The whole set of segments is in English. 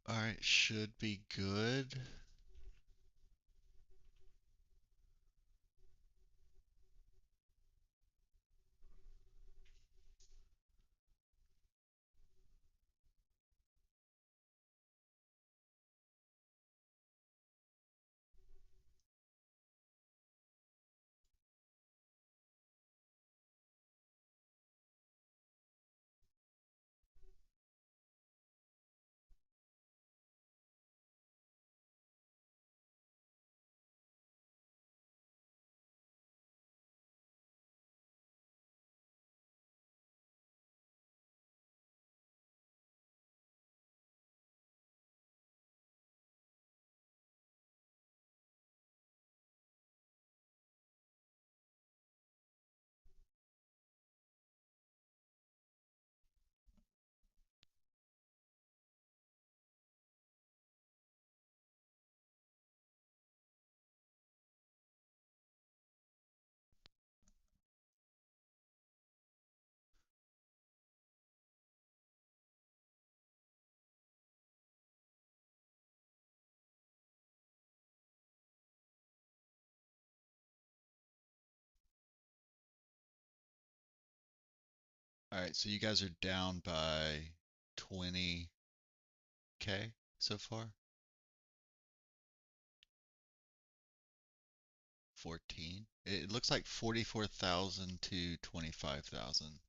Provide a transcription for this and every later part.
All right, should be good. All right, so you guys are down by 20K so far? 14? It looks like 44,000 to 25,000.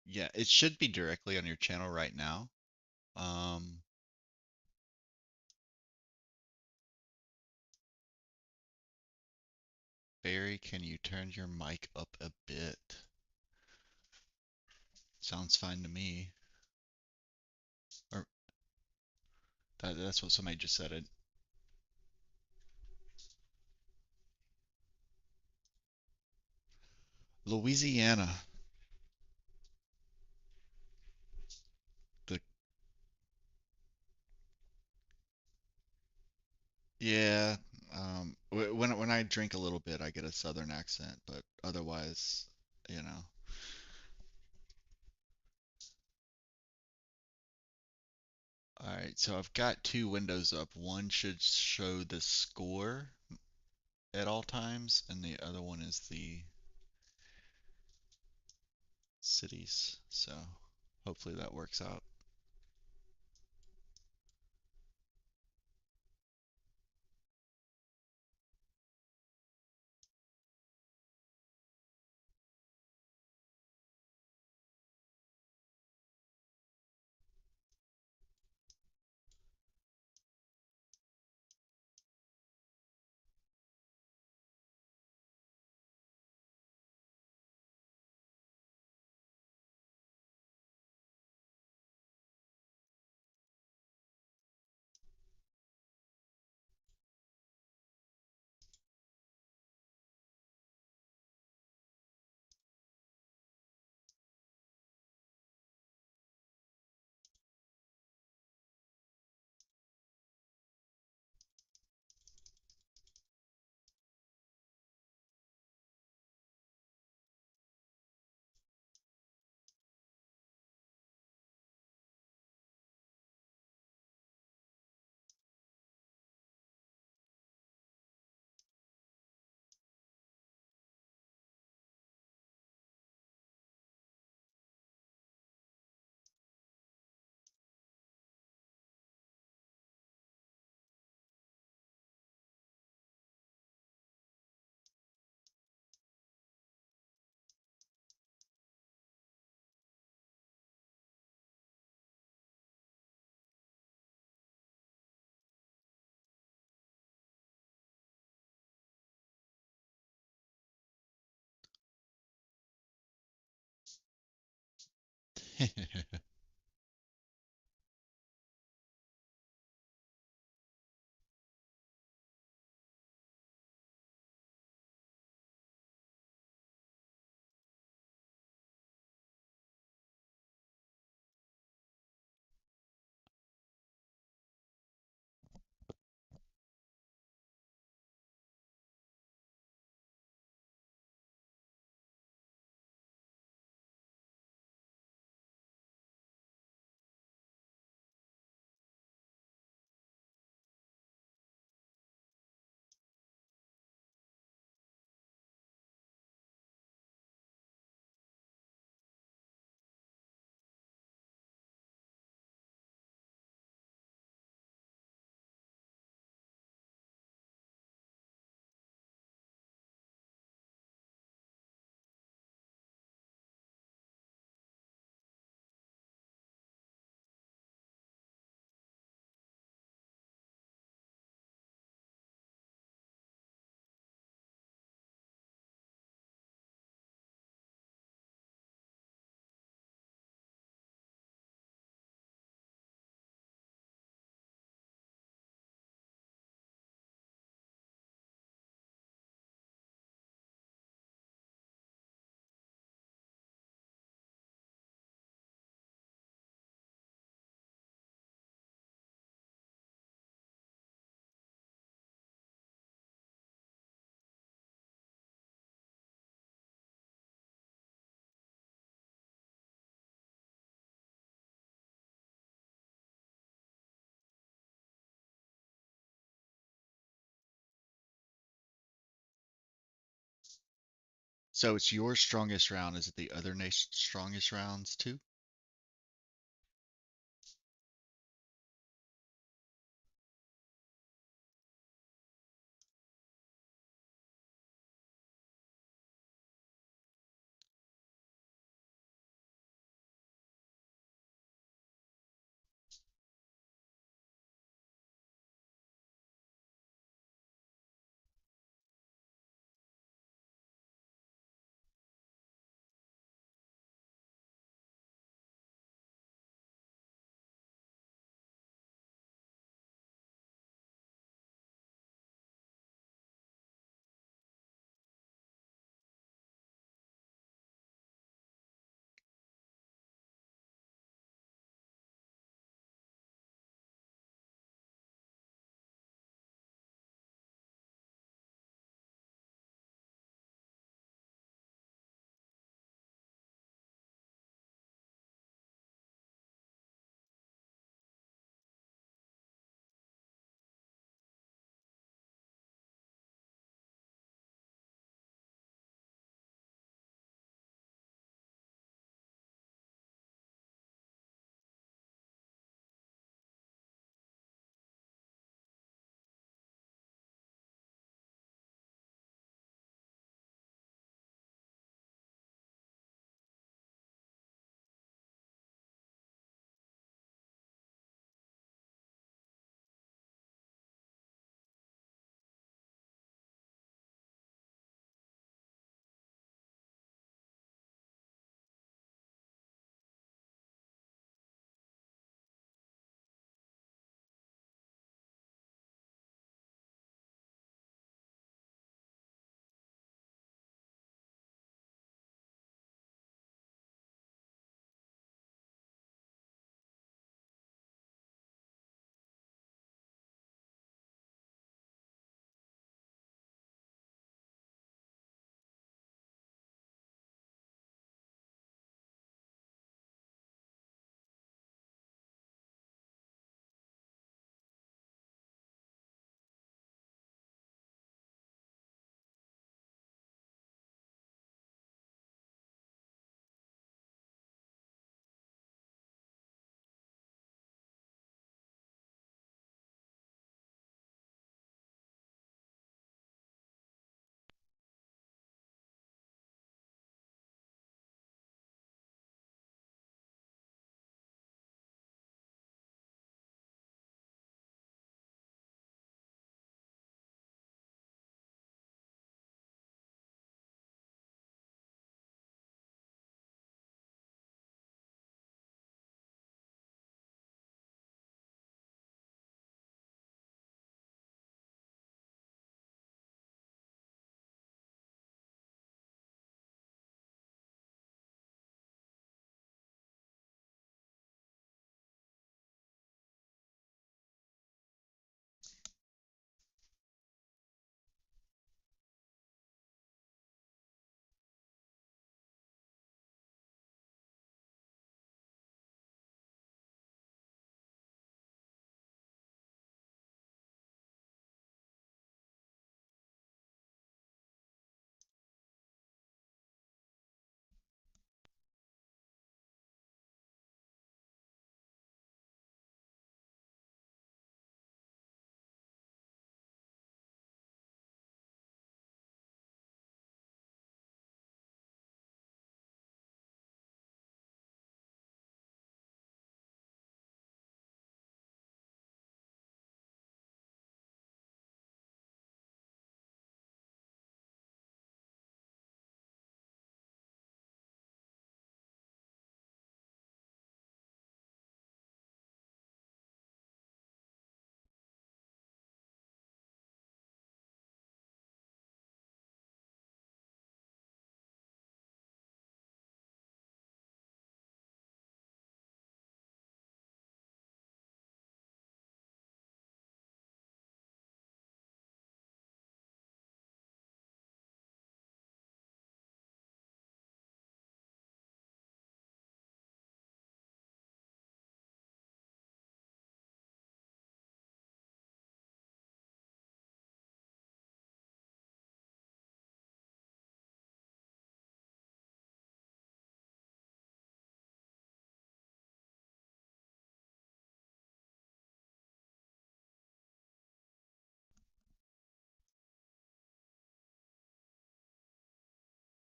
Yeah, it should be directly on your channel right now. Um, Barry, can you turn your mic up a bit? Sounds fine to me. Or that's what somebody just said. Louisiana. The Yeah. When I drink a little bit, I get a southern accent, but otherwise, you know. All right, so I've got two windows up. One should show the score at all times, and the other one is the cities. So hopefully that works out. So it's your strongest round. Is it the other nation's strongest rounds too?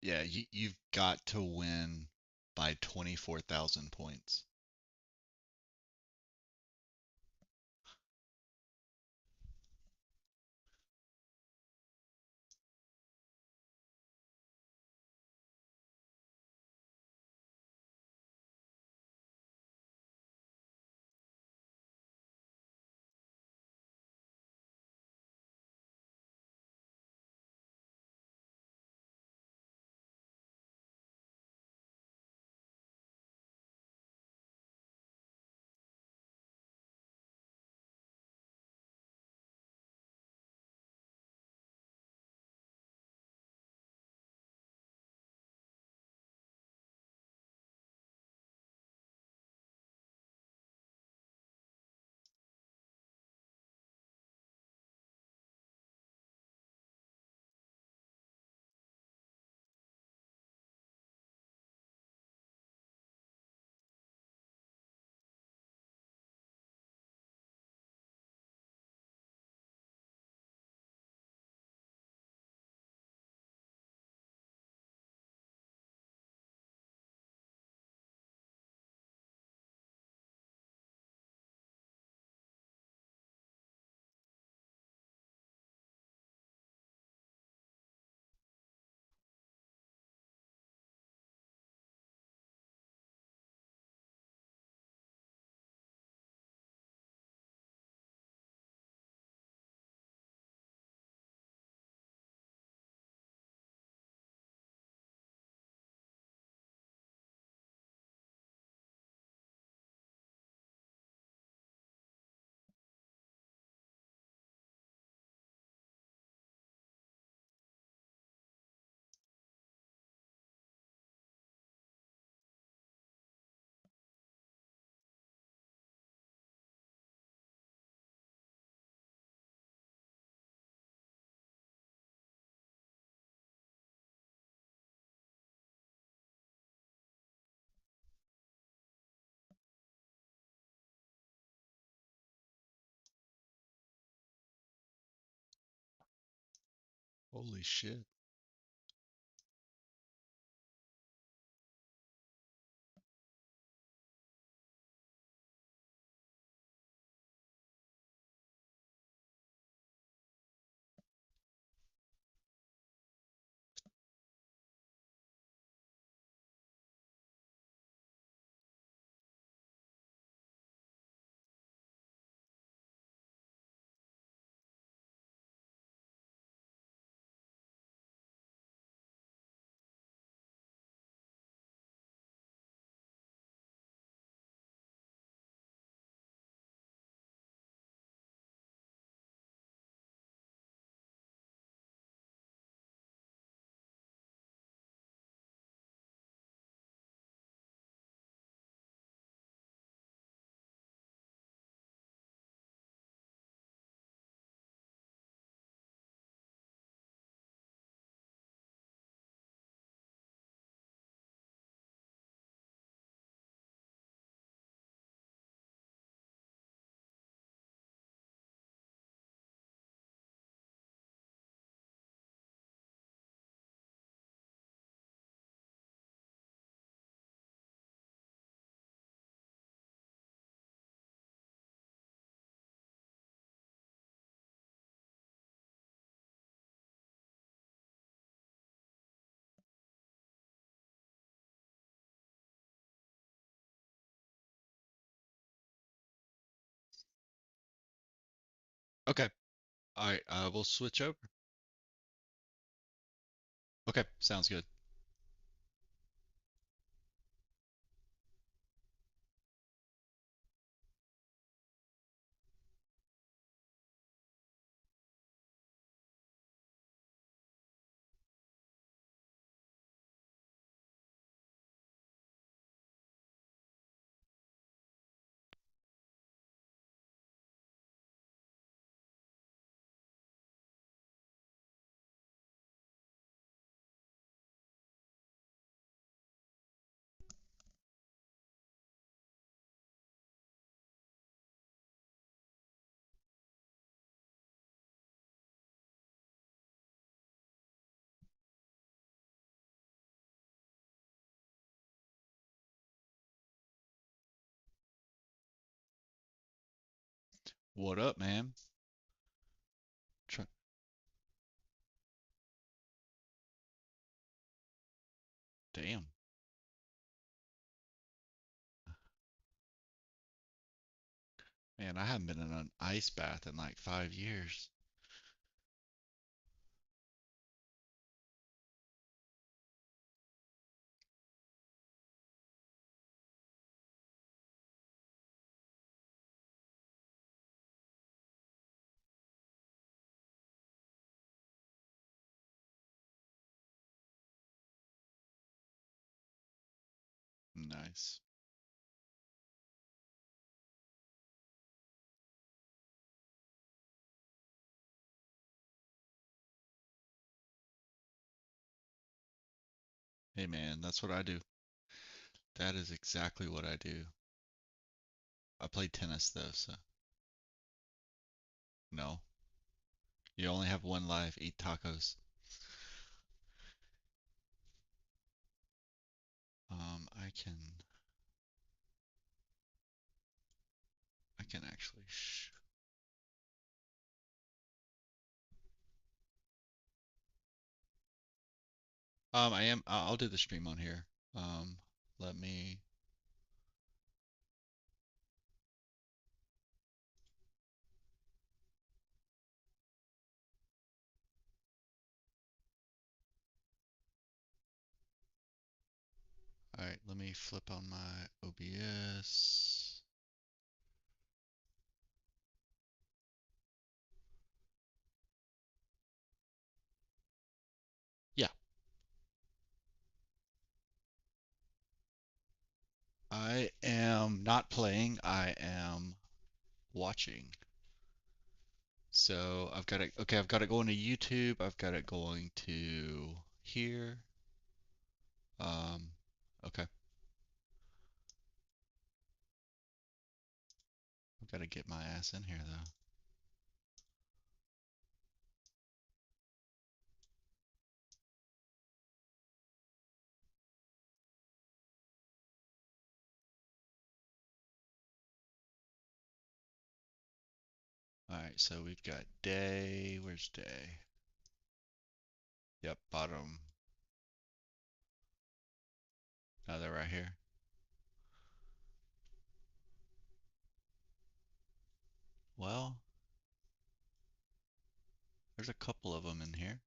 Yeah, you've got to win by 24,000 points. Holy shit. Okay. All right, I will switch over. Okay, sounds good. What up, man? Try Damn. Man, I haven't been in an ice bath in like 5 years. Nice. Hey, man, that's what I do. That is exactly what I do. I play tennis though, so no. You only have one life. Eat tacos. I can actually I'll do the stream on here. Um, let me. All right, let me flip on my OBS. Yeah, I am not playing. I am watching. So I've got it. Okay, I've got it going to YouTube. I've got it going to here. Um, okay. I've got to get my ass in here though. All right, so we've got day. Where's day? Yep, bottom. Oh, they're right here. Well, there's a couple of them in here.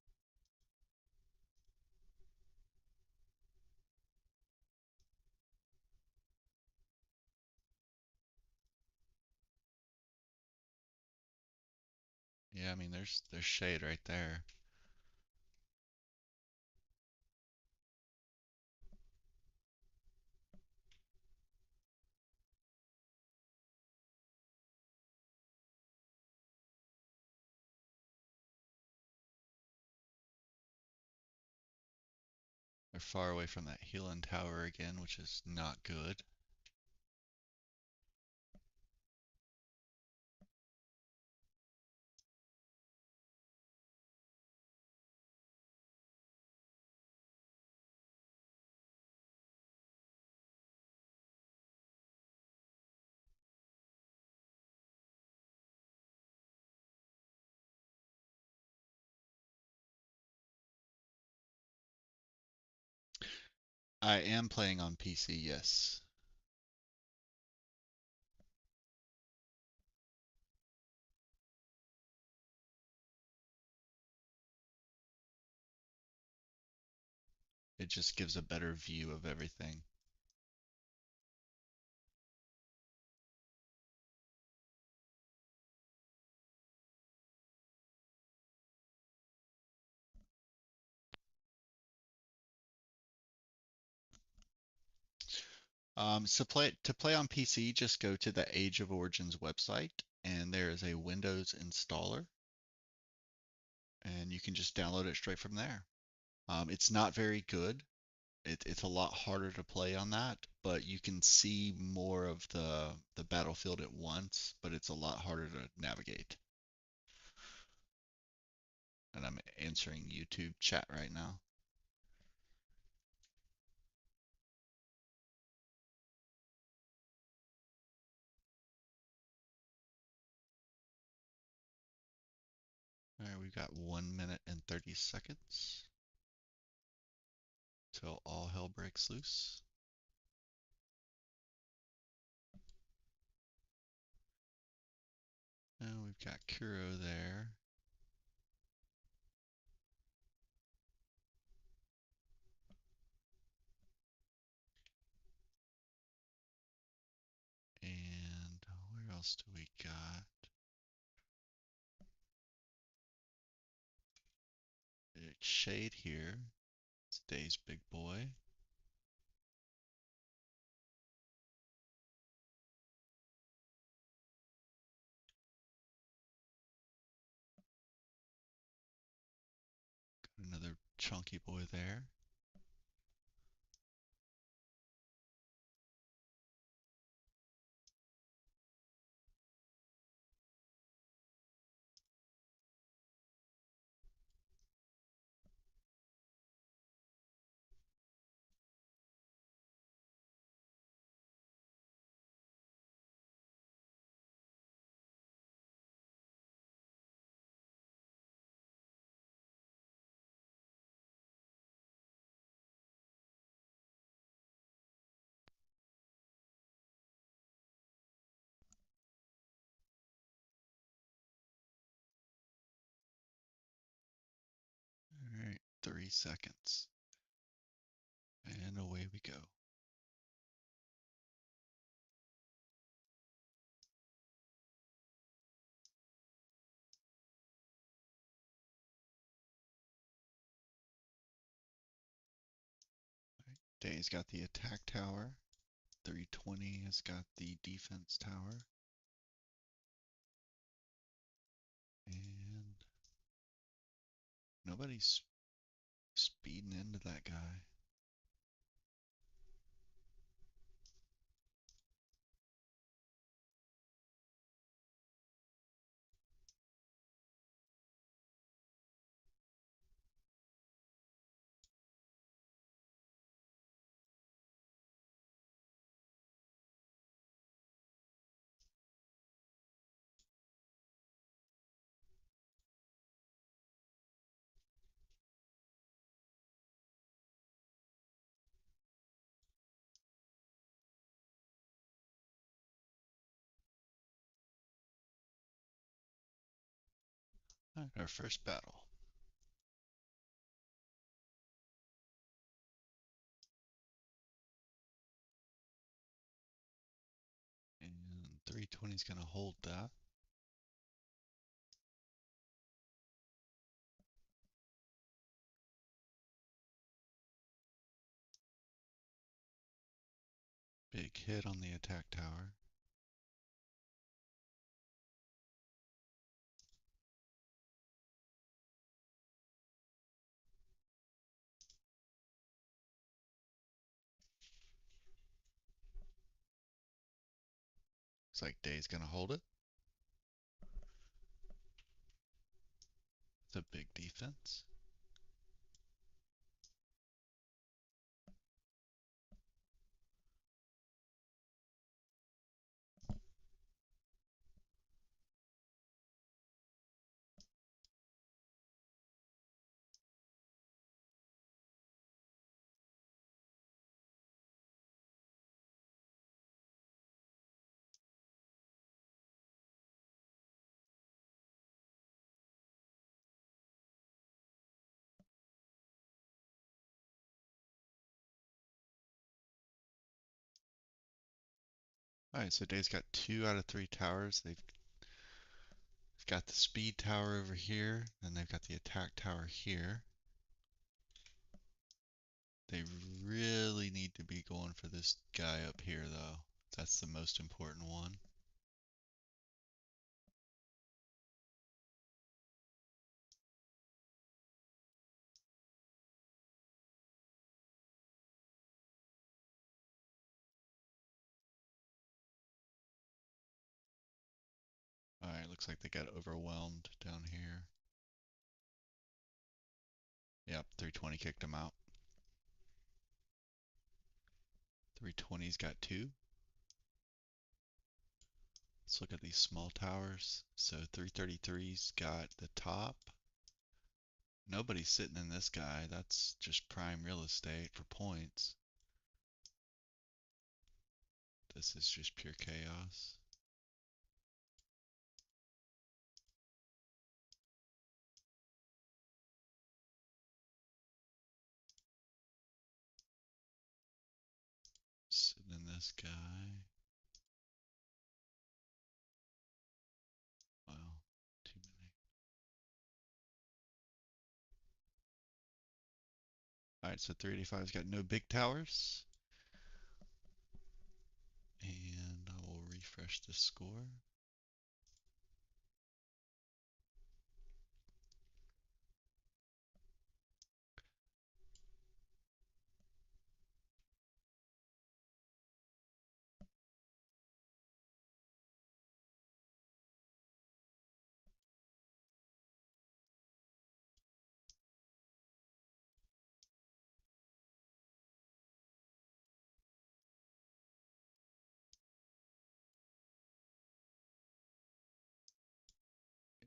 Yeah, I mean there's shade right there. They're far away from that healing tower again, which is not good. I am playing on PC, yes. It just gives a better view of everything. So to play on PC, just go to the Age of Origins website, and there is a Windows installer, and you can just download it straight from there. It's not very good. It's a lot harder to play on that, but you can see more of the battlefield at once, but it's a lot harder to navigate. And I'm answering YouTube chat right now. we've got 1 minute and 30 seconds till all hell breaks loose. And we've got Kuro there. And where else do we got? It's Shade here. It's Day's big boy. Got another chunky boy there. All right, 3 seconds. And away we go. Day's got the attack tower. 320 has got the defense tower. And nobody's speeding into that guy. All right, our first battle. And 320 is going to hold that. Big hit on the attack tower. Looks like Day's going to hold it. It's a big defense. All right, so Day's got 2 out of 3 towers. They've got the speed tower over here, and they've got the attack tower here. They really need to be going for this guy up here, though. That's the most important one. All right, looks like they got overwhelmed down here. Yep, 320 kicked them out. 320's got 2. Let's look at these small towers. So 333's got the top. Nobody's sitting in this guy. That's just prime real estate for points. This is just pure chaos. Sitting in this guy. Wow, too many. Alright, so 385's got no big towers. And I will refresh the score.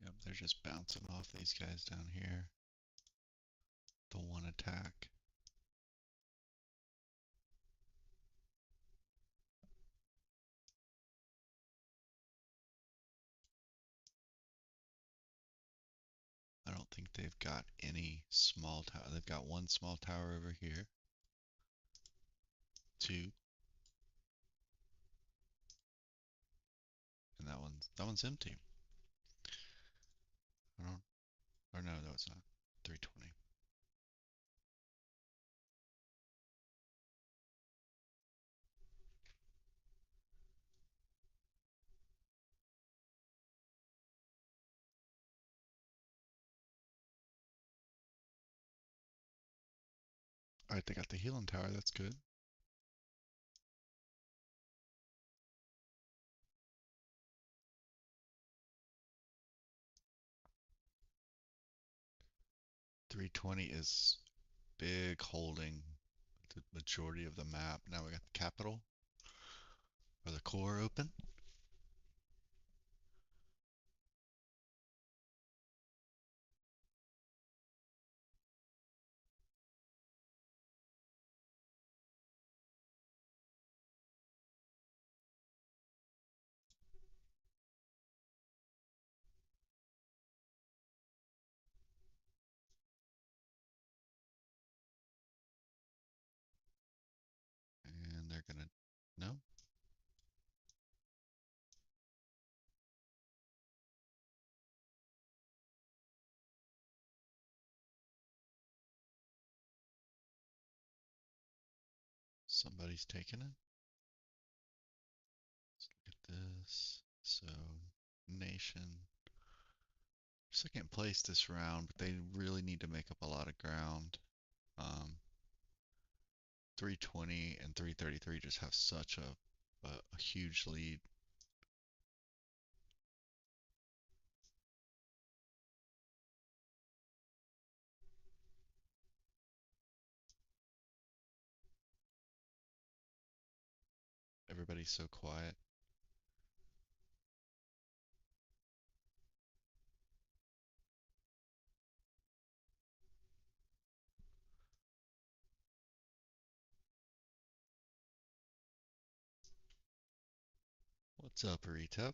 Yep, they're just bouncing off these guys down here. The one attack. I don't think they've got any small tower. They've got one small tower over here. Two. And that one's empty. I don't, or no, it's not. 320. Alright, they got the healing tower. That's good. .320 is big holding the majority of the map. Now we got the capital or the core open. And they're gonna, no? Somebody's taking it. Let's look at this. So, nation. Second place this round, but they really need to make up a lot of ground. 320 and 333 just have such a huge lead. Everybody's so quiet. What's up, Aretep?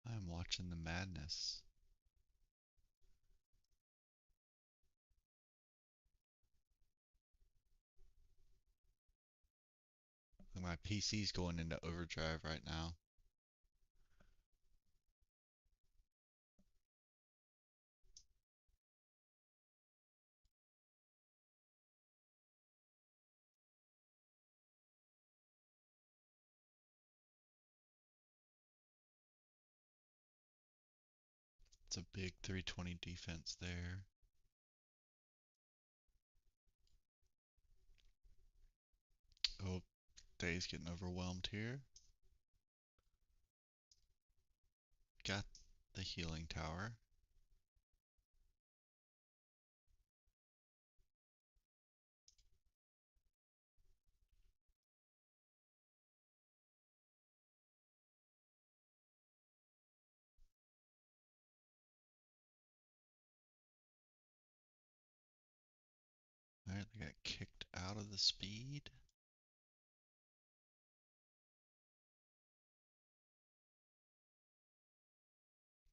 I'm watching the madness. My PC's going into overdrive right now. It's a big 320 defense there. Oh, Day's getting overwhelmed here. Got the healing tower. Alright, they got kicked out of the speed.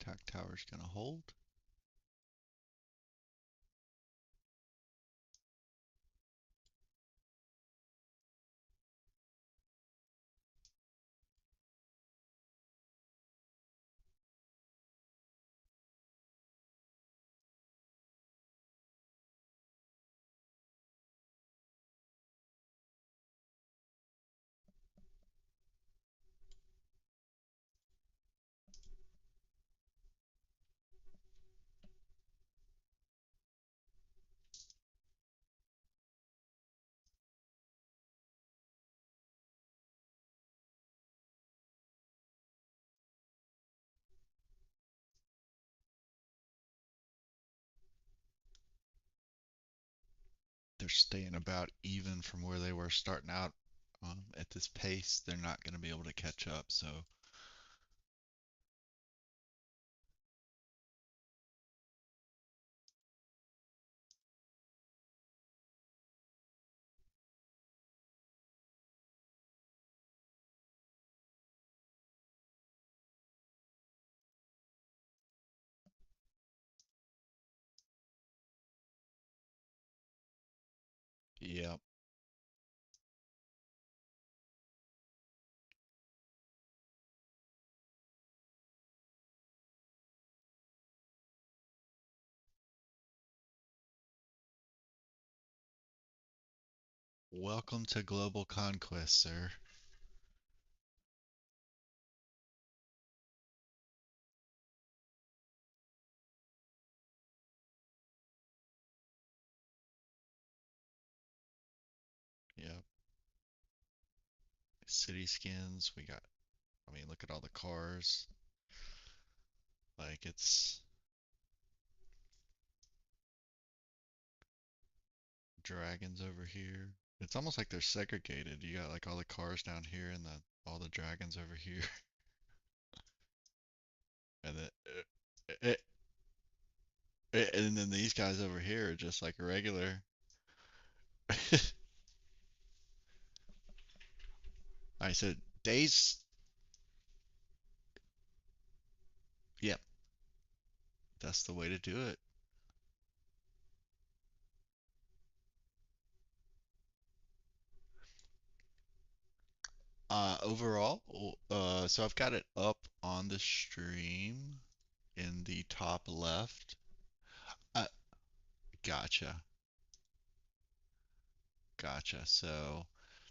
Attack tower's gonna hold. They're staying about even from where they were starting out. At this pace, they're not going to be able to catch up. So, yeah. Welcome to global conquest, sir. Yep. City skins. We got. I mean, look at all the cars. Like it's dragons over here. It's almost like they're segregated. You got like all the cars down here and all the dragons over here, and and then these guys over here are just like regular. I said days. Yep, that's the way to do it. Overall, so I've got it up on the stream in the top left. Uh, gotcha, gotcha. So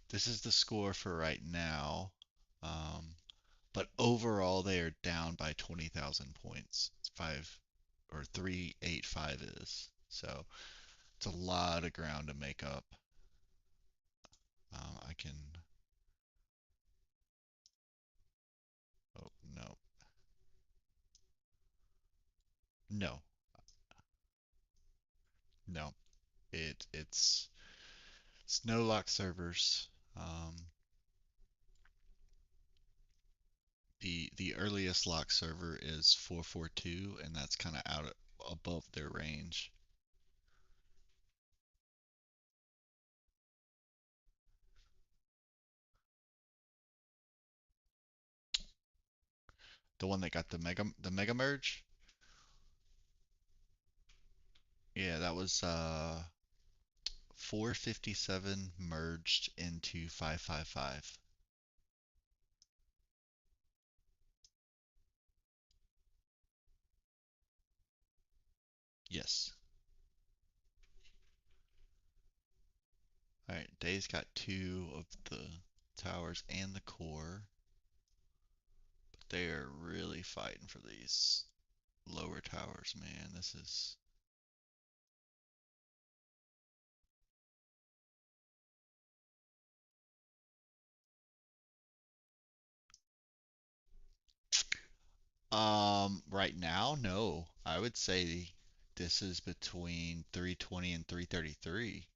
this is the score for right now. Um, but overall, they are down by 20,000 points. It's 385 is. So it's a lot of ground to make up. I can. Oh no, no, no. It's no lock servers. Um, the earliest lock server is 442, and that's kind of out above their range. The one that got the mega merge. Yeah, that was 457 merged into 555. Yes. All right, Day's got two of the towers and the core, but they are really fighting for these lower towers, man. This is right now, no. I would say this is between 320 and 333.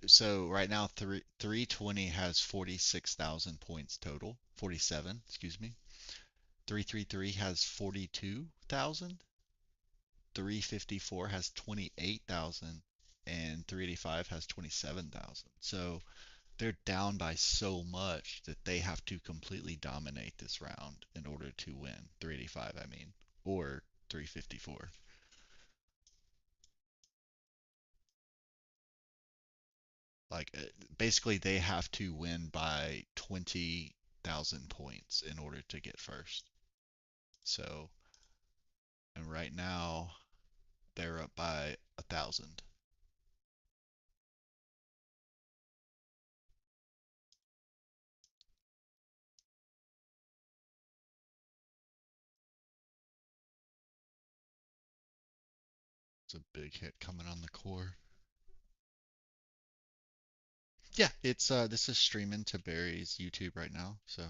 So right now, 320 has 46,000 points total. 47, excuse me. 333 has 42,000. 354 has 28,000 and 385 has 27,000. So they're down by so much that they have to completely dominate this round in order to win. 385, I mean, or 354. Like basically they have to win by 20,000 points in order to get first. So, and right now they're up by 1,000. It's a big hit coming on the core. Yeah, it's this is streaming to Barry's YouTube right now, so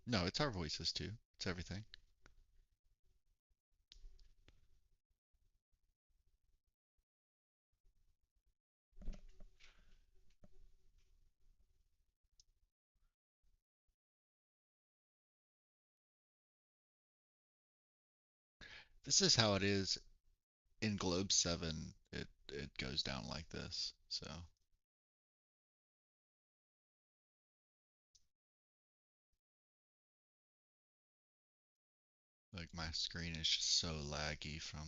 no, it's our voices too. It's everything. This is how it is in Globe 7. It goes down like this. So, like my screen is just so laggy from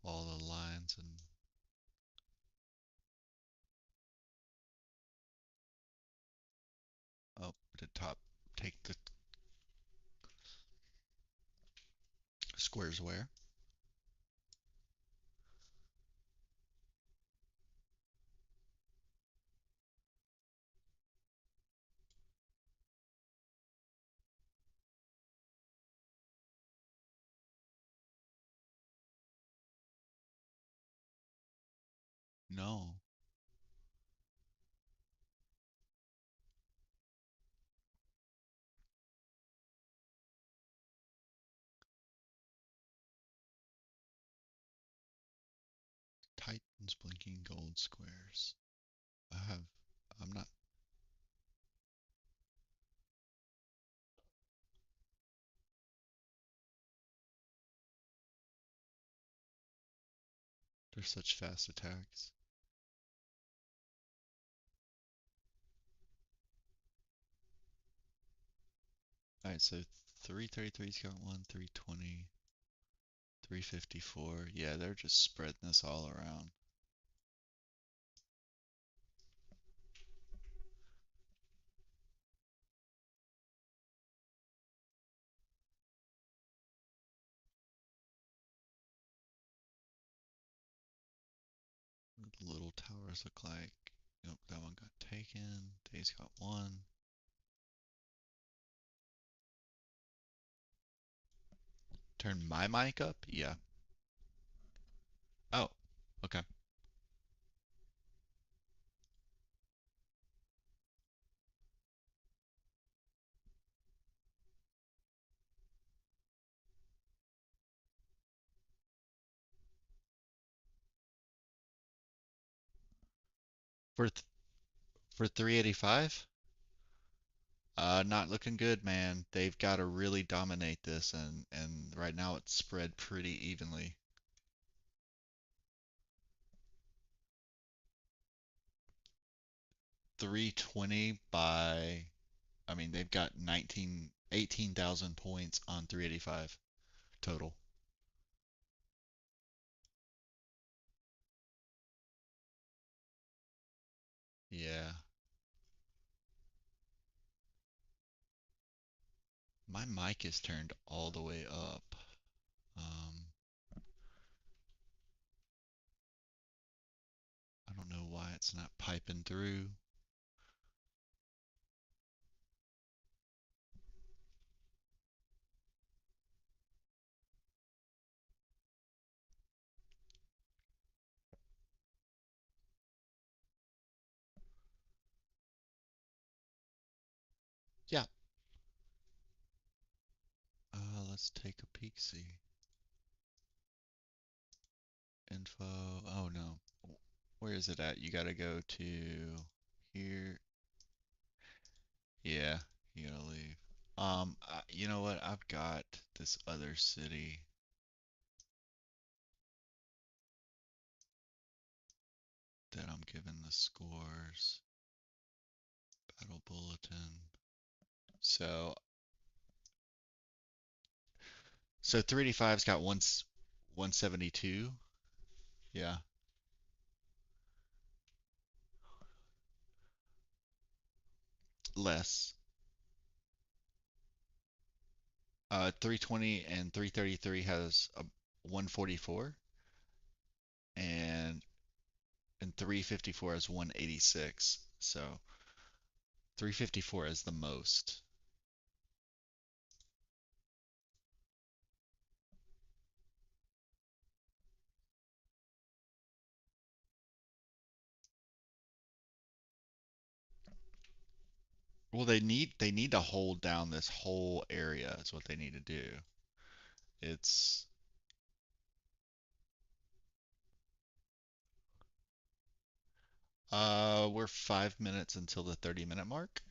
all the lines and oh, the top take the squares where? No. Titans blinking gold squares. I have I'm not they're such fast attacks. Alright, so 333's got one, 320, 354. Yeah, they're just spreading this all around. What do the little towers look like? Nope, that one got taken. Day's got one. Turn my mic up? Yeah. Oh, okay. For th for 385? Not looking good, man. They've got to really dominate this, and right now it's spread pretty evenly. 320 by, I mean, they've got 18,000 points on 385 total. Yeah. My mic is turned all the way up. Um, I don't know why it's not piping through. Yeah. Let's take a peek, see. Info. Oh no. Where is it at? You gotta go to here. Yeah, you gotta leave. You know what? I've got this other city that I'm giving the scores. Battle bulletin. So, so 385's got 172. Yeah, less. 320 and 333 has a 144, and 354 has 186. So 354 is the most. Well, they need to hold down this whole area is what they need to do. It's we're 5 minutes until the 30-minute mark.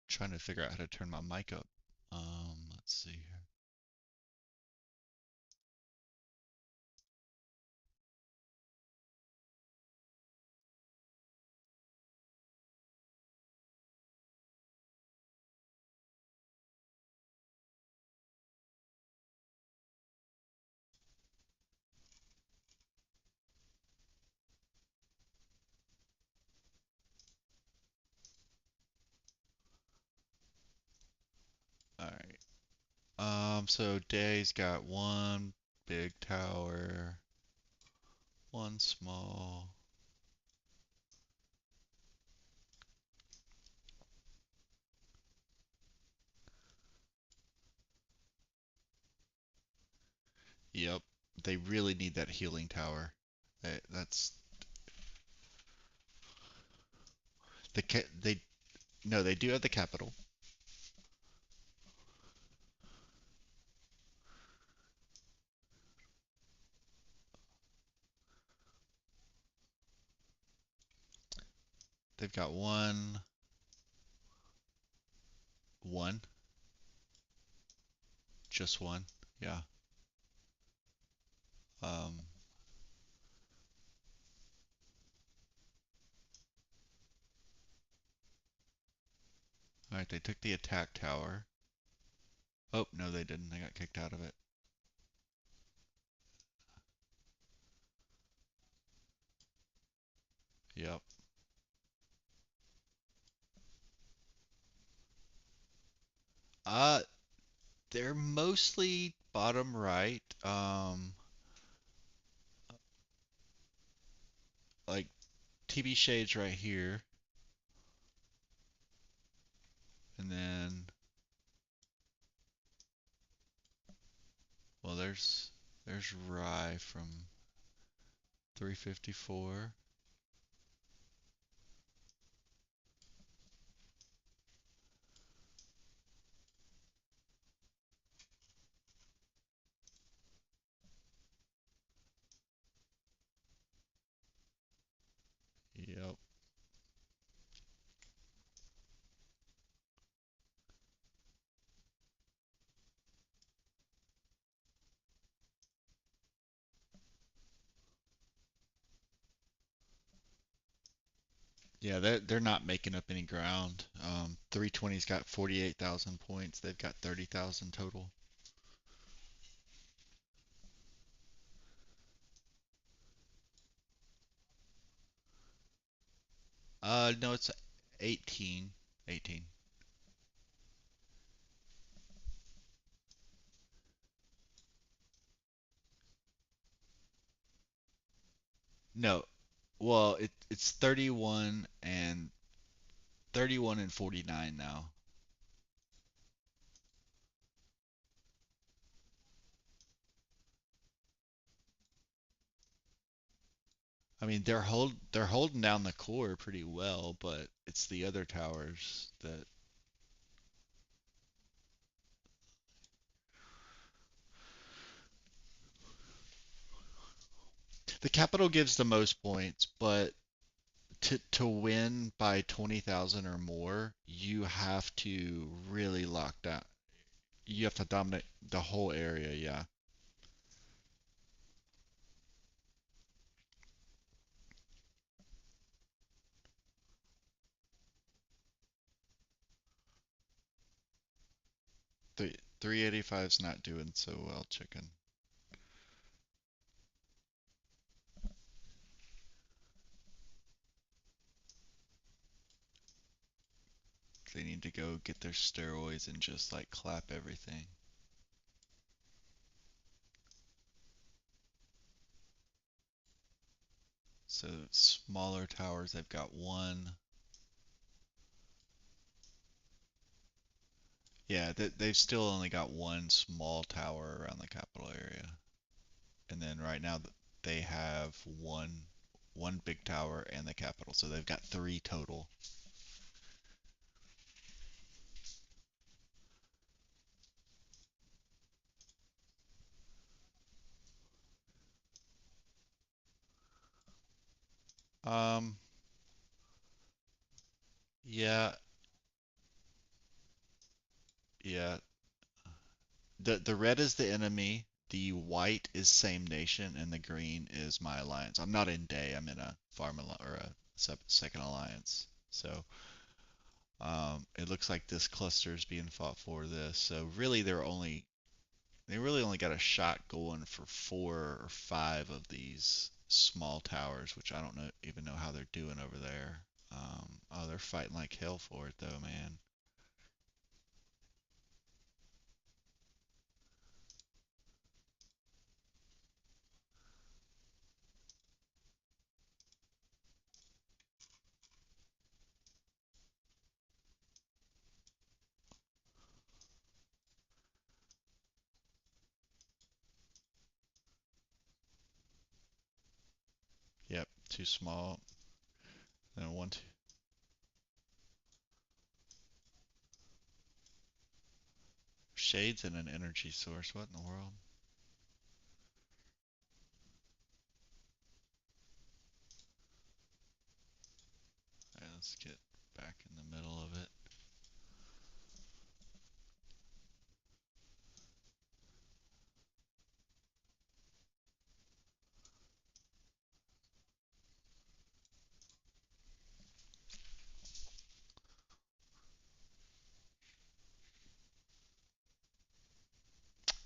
Trying to figure out how to turn my mic up. Let's see here. All right. So Day's got one big tower, one small. Yep. They really need that healing tower. That's they no, they do have the capital. They've got one, just one. Yeah. Um, all right, they took the attack tower. Oh, no, they didn't. They got kicked out of it. Yep. Uh, they're mostly bottom right. Like TB Shades right here, and then well, there's Rye from 354. Yep. Yeah, they're not making up any ground. 320's got 48,000 points. They've got 30,000 total. No, it's 18. 18. No, well, it's 31 and 49 now. I mean, they're holding down the core pretty well, but it's the other towers that the capital gives the most points, but to win by 20,000 or more, you have to really lock down. You have to dominate the whole area, yeah. The 385's not doing so well, chicken. They need to go get their steroids and just like clap everything. So smaller towers, they've got one. Yeah, they've still only got one small tower around the capital area. And then right now they have one big tower and the capital. So they've got three total. Um, yeah, yeah. The red is the enemy, the white is same nation, and the green is my alliance. I'm not in day. I'm in a or a second alliance. So it looks like this cluster is being fought for this. So really, they really only got a shot going for 4 or 5 of these small towers, which I don't know even know how they're doing over there. Oh, they're fighting like hell for it though, man. Yep, too small. Then one, two. Shades and an energy source. What in the world? Alright, let's get back in the middle of it.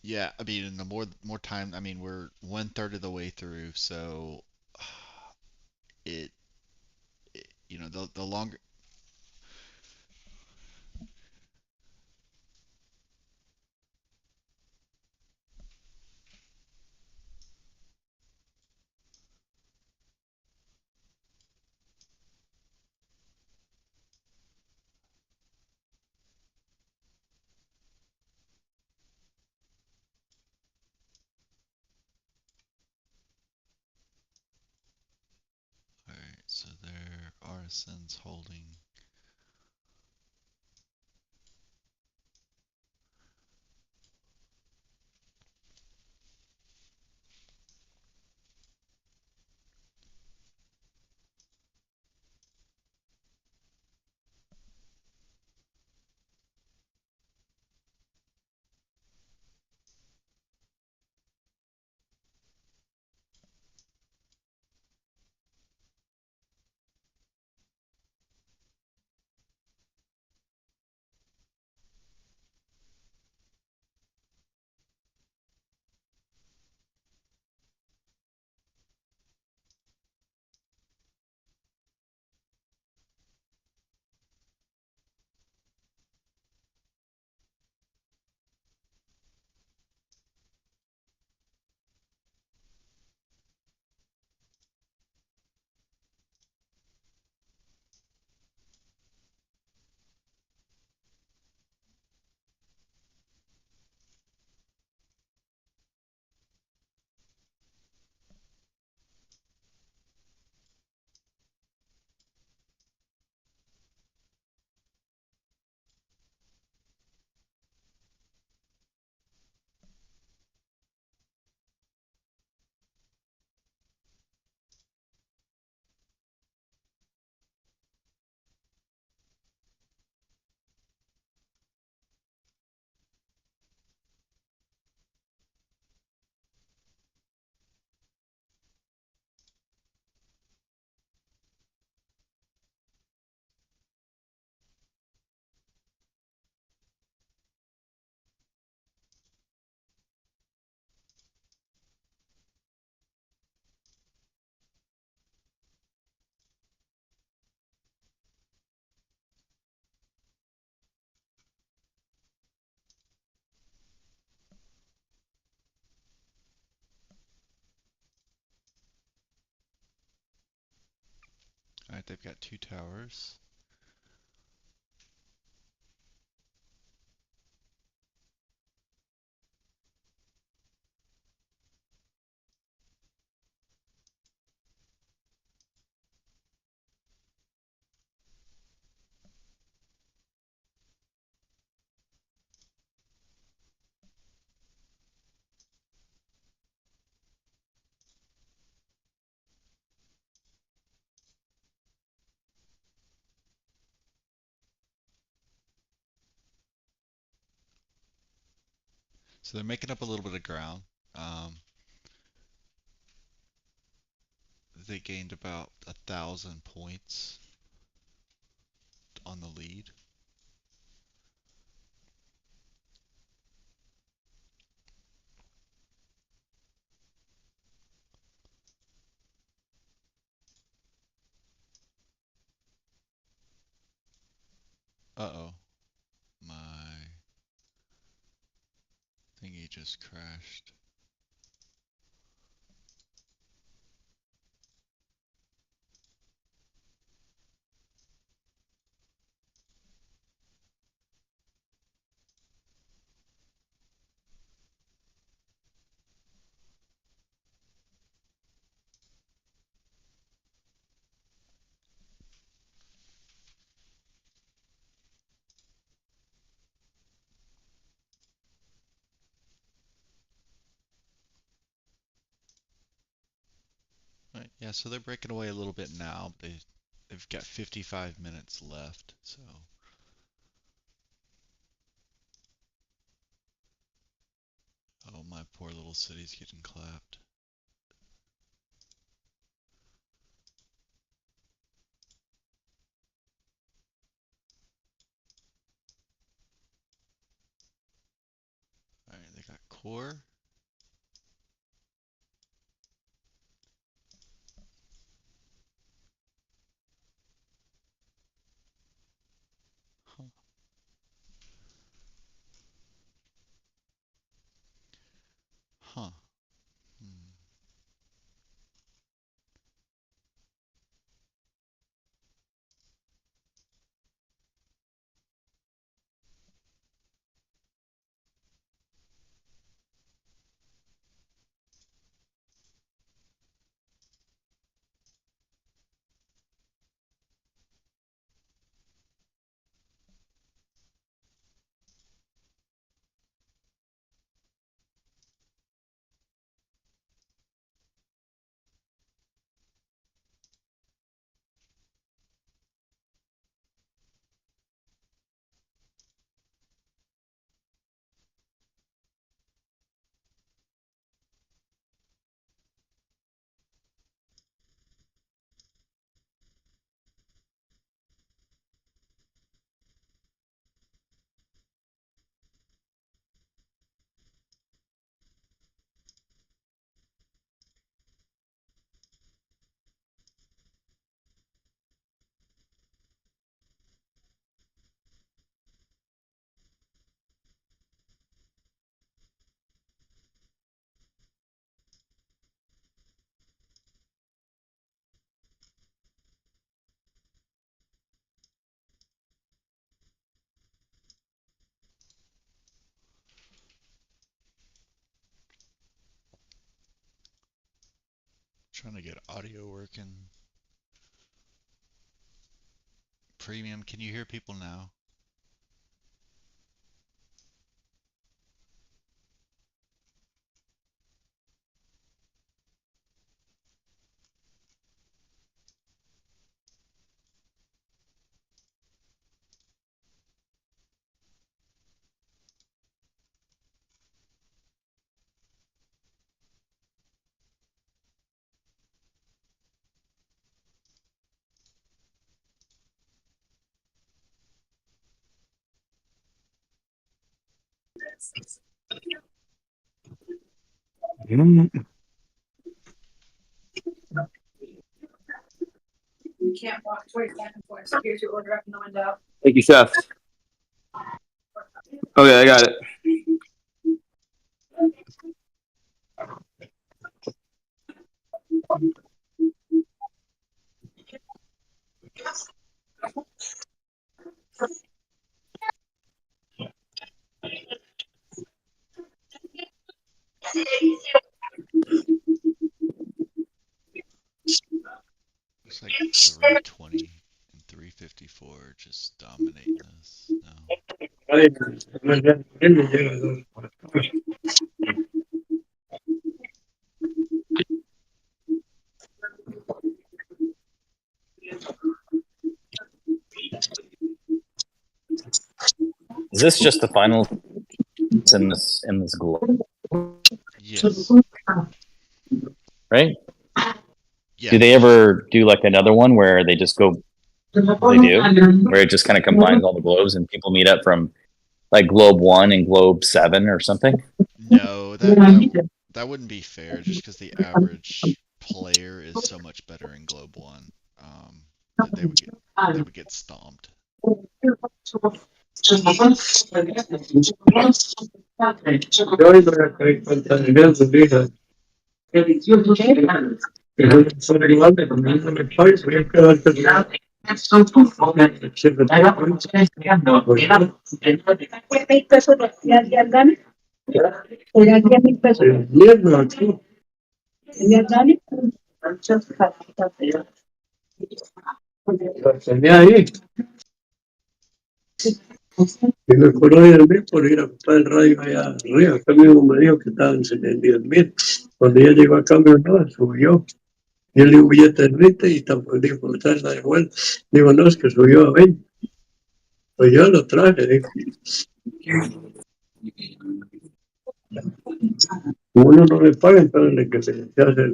Yeah, I mean, in the more time, I mean, we're 1/3 of the way through, so it, the longer. All right, so there, artisans holding. Alright, they've got 2 towers. So they're making up a little bit of ground. Um, they gained about 1,000 points on the lead. Uh-oh. My thingy just crashed. Right, yeah, so they're breaking away a little bit now, but they've got 55 minutes left, so oh, my poor little city's getting clapped. Alright, they got core. Huh. Huh. Hmm. Trying to get audio working. Premium, can you hear people now? You can't walk twice back and forth. So here's your order up in the window. Thank you, chef. Okay, I got it. Looks like 320 and 354 just dominating this now. Is this just the final in this globe, Yes. right? Do they Yes. ever do like another one where they just go? They do, where it just kind of combines all the globes and people meet up from like Globe 1 and Globe 7 or something. No, that wouldn't be fair just because the average player is so much better in Globe 1. That they would get stomped. Y me curó el mes por ir a comprar el radio allá arriba. Acá mismo me dijo que estaban en 10,000. Cuando ya llegó a cambio, no, subió. Y él le dio un billete de 20 y tampoco dijo, traerla de vuelta. Digo, no, es que subió a 20. Pues yo lo traje, dijo. Uno no le paga, entonces que se hace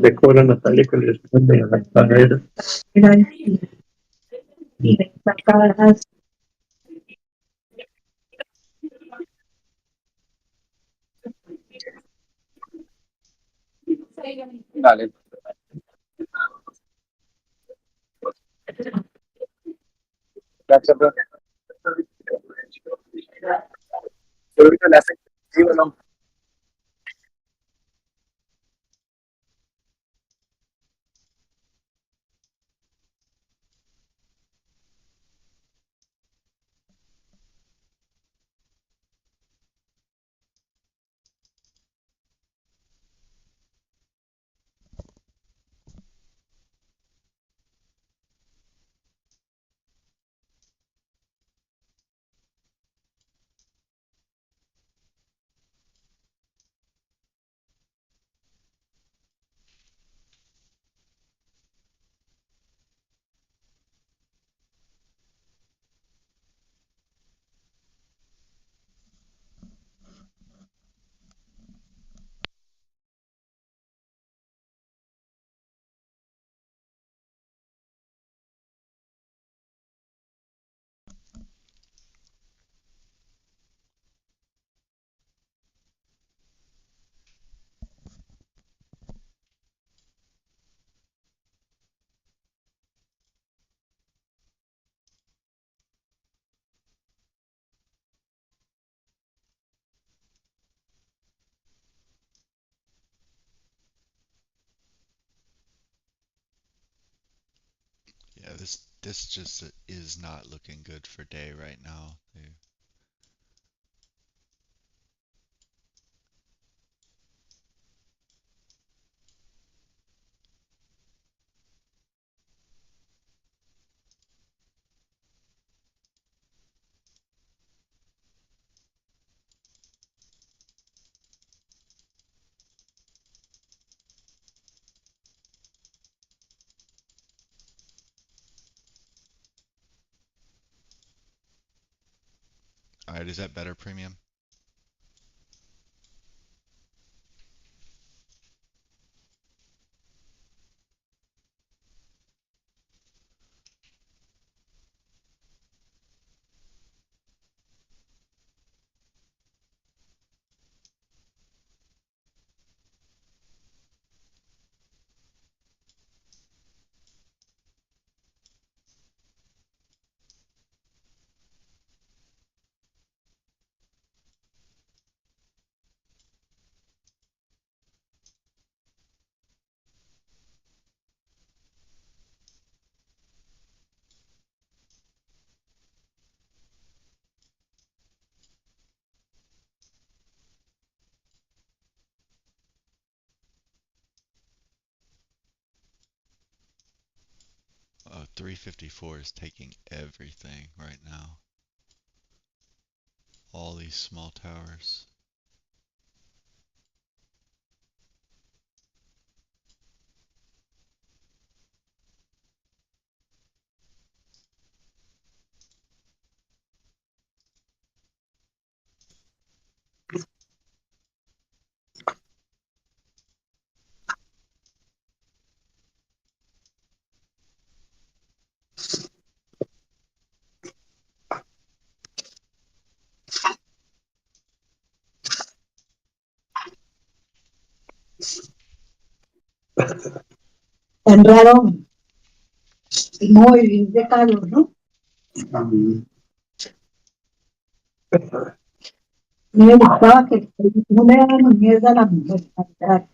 le cobran hasta el que les pone a la panera. Vale. Gracias, bro. Pero ahorita le hace, ¿sí o no? Yeah, this just is not looking good for Day right now. All right, is that better, Premium? 354 is taking everything right now. All these small towers. Entraron muy de calor, ¿no? Me gustaba que no me daban mierda a la mujer.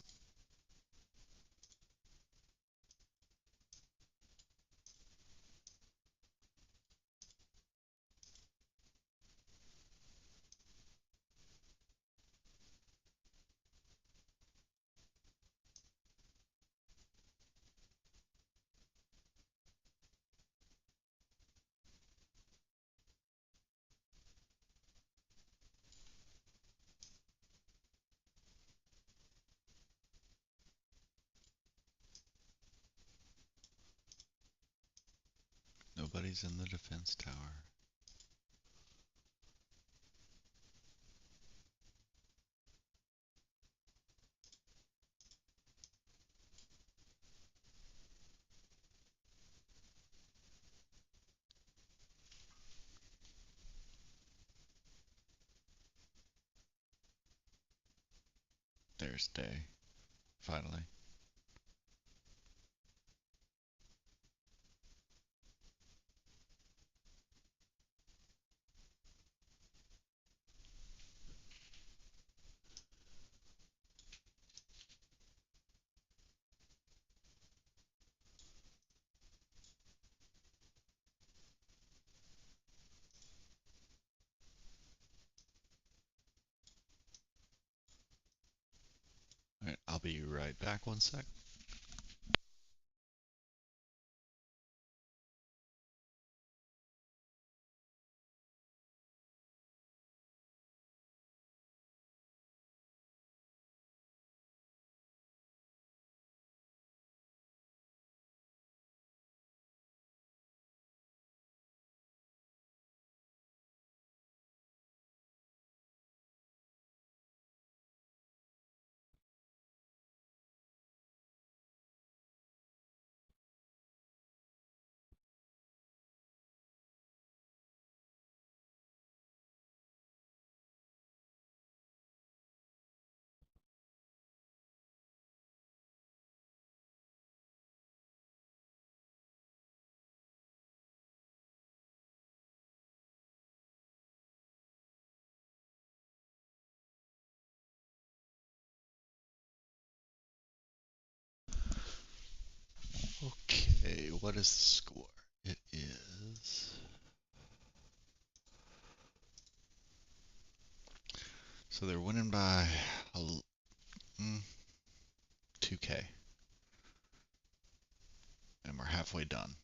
Nobody's in the defense tower. There's day, finally. Alright, I'll be right back 1 sec. Okay, what is the score? It is... So they're winning by 2K. And we're halfway done.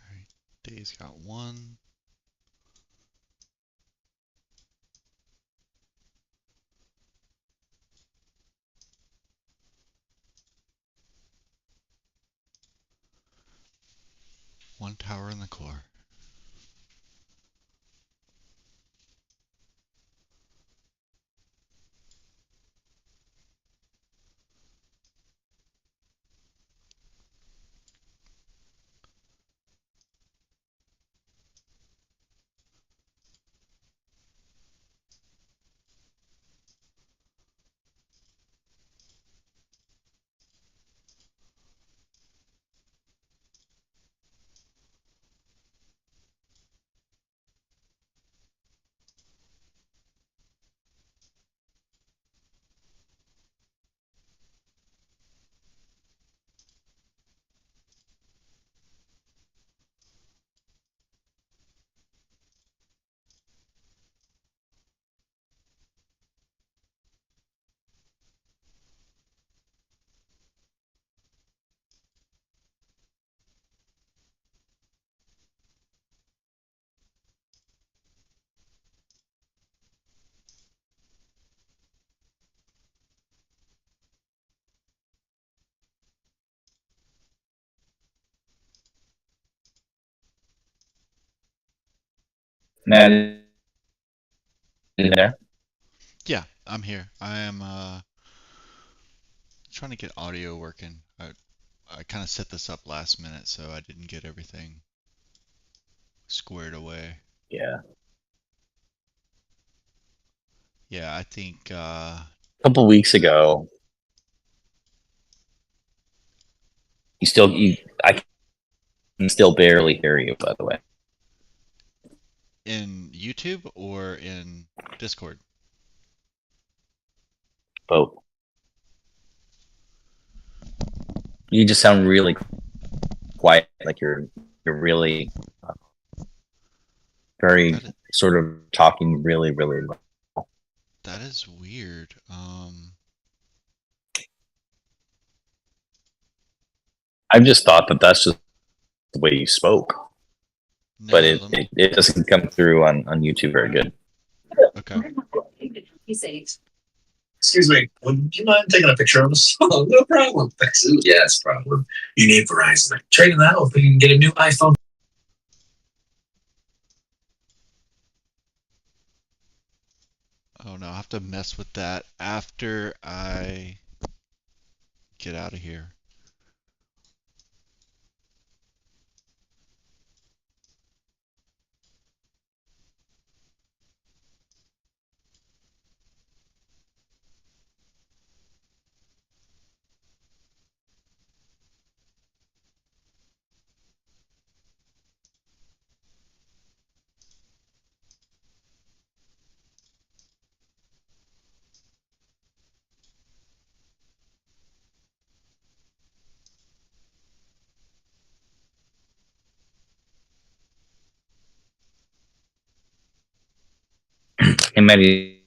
Alright, Day's got 1. one tower in the core. Matt, in there? Yeah, I'm here. I am trying to get audio working. I kind of set this up last minute, so I didn't get everything squared away. Yeah. Yeah, I think A couple weeks ago, I can still barely hear you, by the way. in YouTube or in Discord. Both. You just sound really quiet, like you're really very That sort of talking really, really low. that is weird. I've just thought that that's just the way you spoke, but No, it, it, it doesn't come through on YouTube very good. okay. Excuse me, would you mind taking a picture of us? Oh, no problem. Thanks. Yes, problem. You need Verizon. Trading that, or if we can get a new iPhone. Oh no, I'll have to mess with that after I get out of here. Hey, Maddie,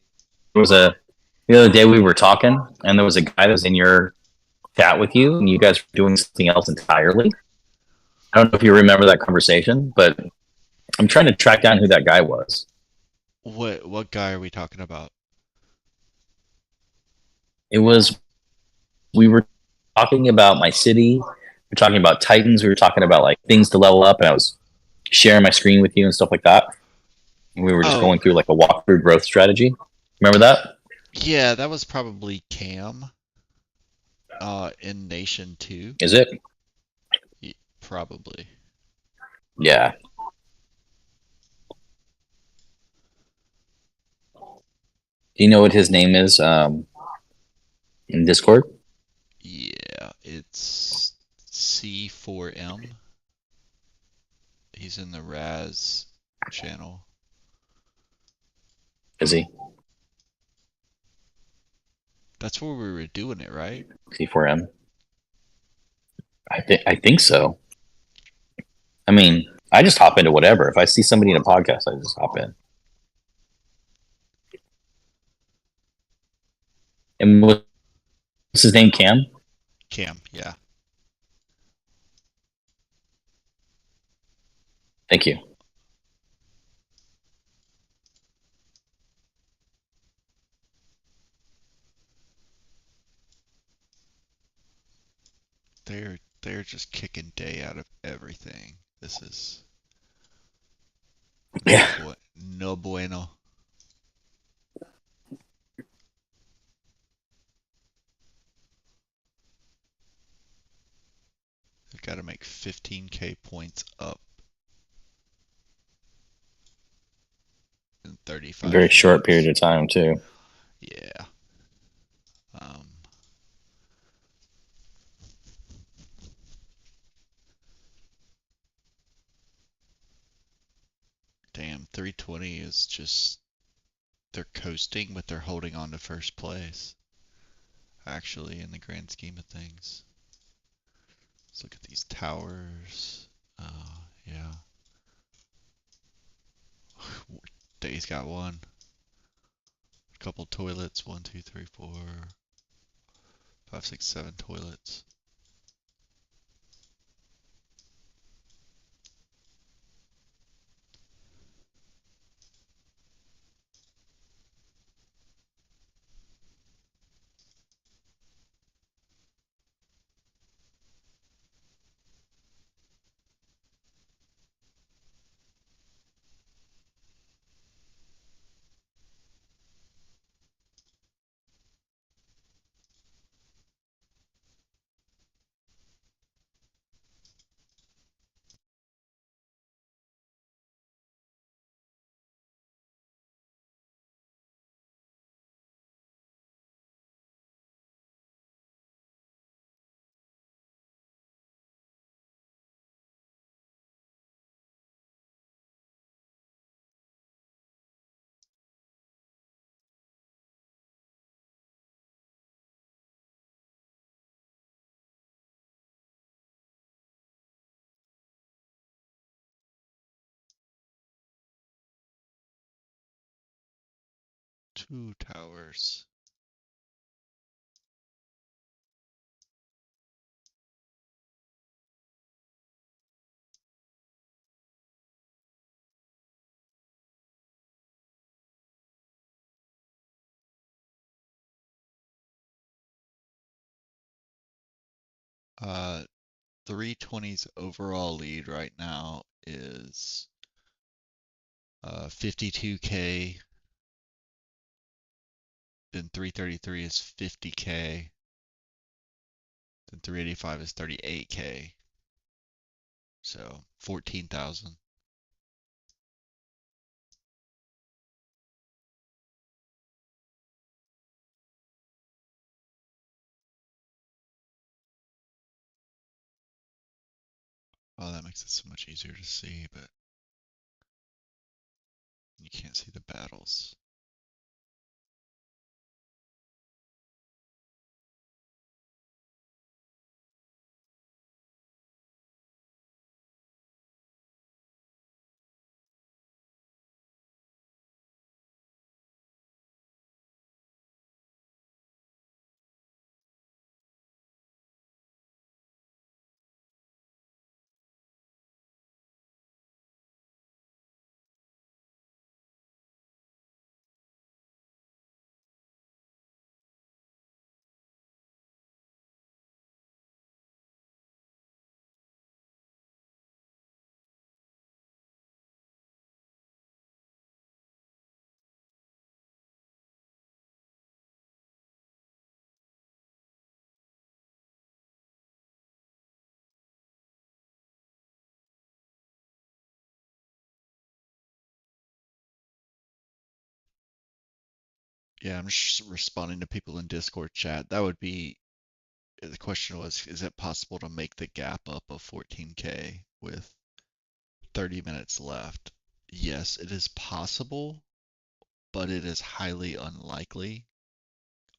the other day we were talking, and there was a guy that was in your chat with you, and you guys were doing something else entirely. I don't know if you remember that conversation, but I'm trying to track down who that guy was. What guy are we talking about? It was we were talking about my city. We were talking about Titans. We were talking about like things to level up, and I was sharing my screen with you and stuff like that. And we were just Oh, going through like a walkthrough growth strategy. Remember that? yeah, that was probably Cam in Nation 2. Is it? Probably. Yeah. Do you know what his name is in Discord? Yeah, it's C4M. He's in the Raz channel. Is he That's where we were doing it, right? C4M? I think so. I mean, I just hop into whatever. If I see somebody in a podcast, I just hop in. And what's his name? Cam? Cam, yeah. Thank you. They're just kicking day out of everything. This is Yeah. no bueno. They've got to make 15K points up in 35 Very short period minutes. of time too. Yeah. Um, Damn, 320 is just, they're coasting, but they're holding on to first place, actually, in the grand scheme of things. Let's look at these towers. Yeah. Day's got one. A couple toilets. 1, 2, 3, 4, 5, 6, 7 toilets. Two towers. Uh, 320's overall lead right now is 52K. Then 333 is 50K. Then 385 is 38K. So 14,000. Oh, that makes it so much easier to see, but you can't see the battles. Yeah, I'm just responding to people in Discord chat. That would be, the question was, is it possible to make the gap up of 14K with 30 minutes left? Yes, it is possible, but it is highly unlikely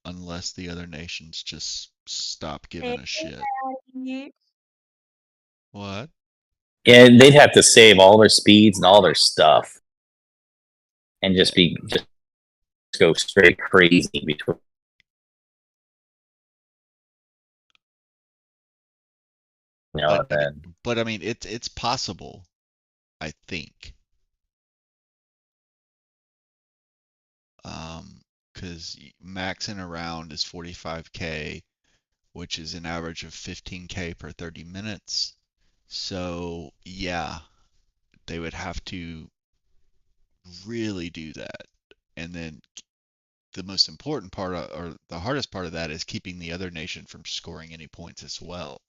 unless the other nations just stop giving a shit. What? Yeah, they'd have to save all their speeds and all their stuff, and just go straight crazy between. You know, But and then I mean, it's possible, I think. Because maxing around is 45K, which is an average of 15K per 30 minutes. So yeah, they would have to really do that. And then the most important part or the hardest part of that is keeping the other nation from scoring any points as well.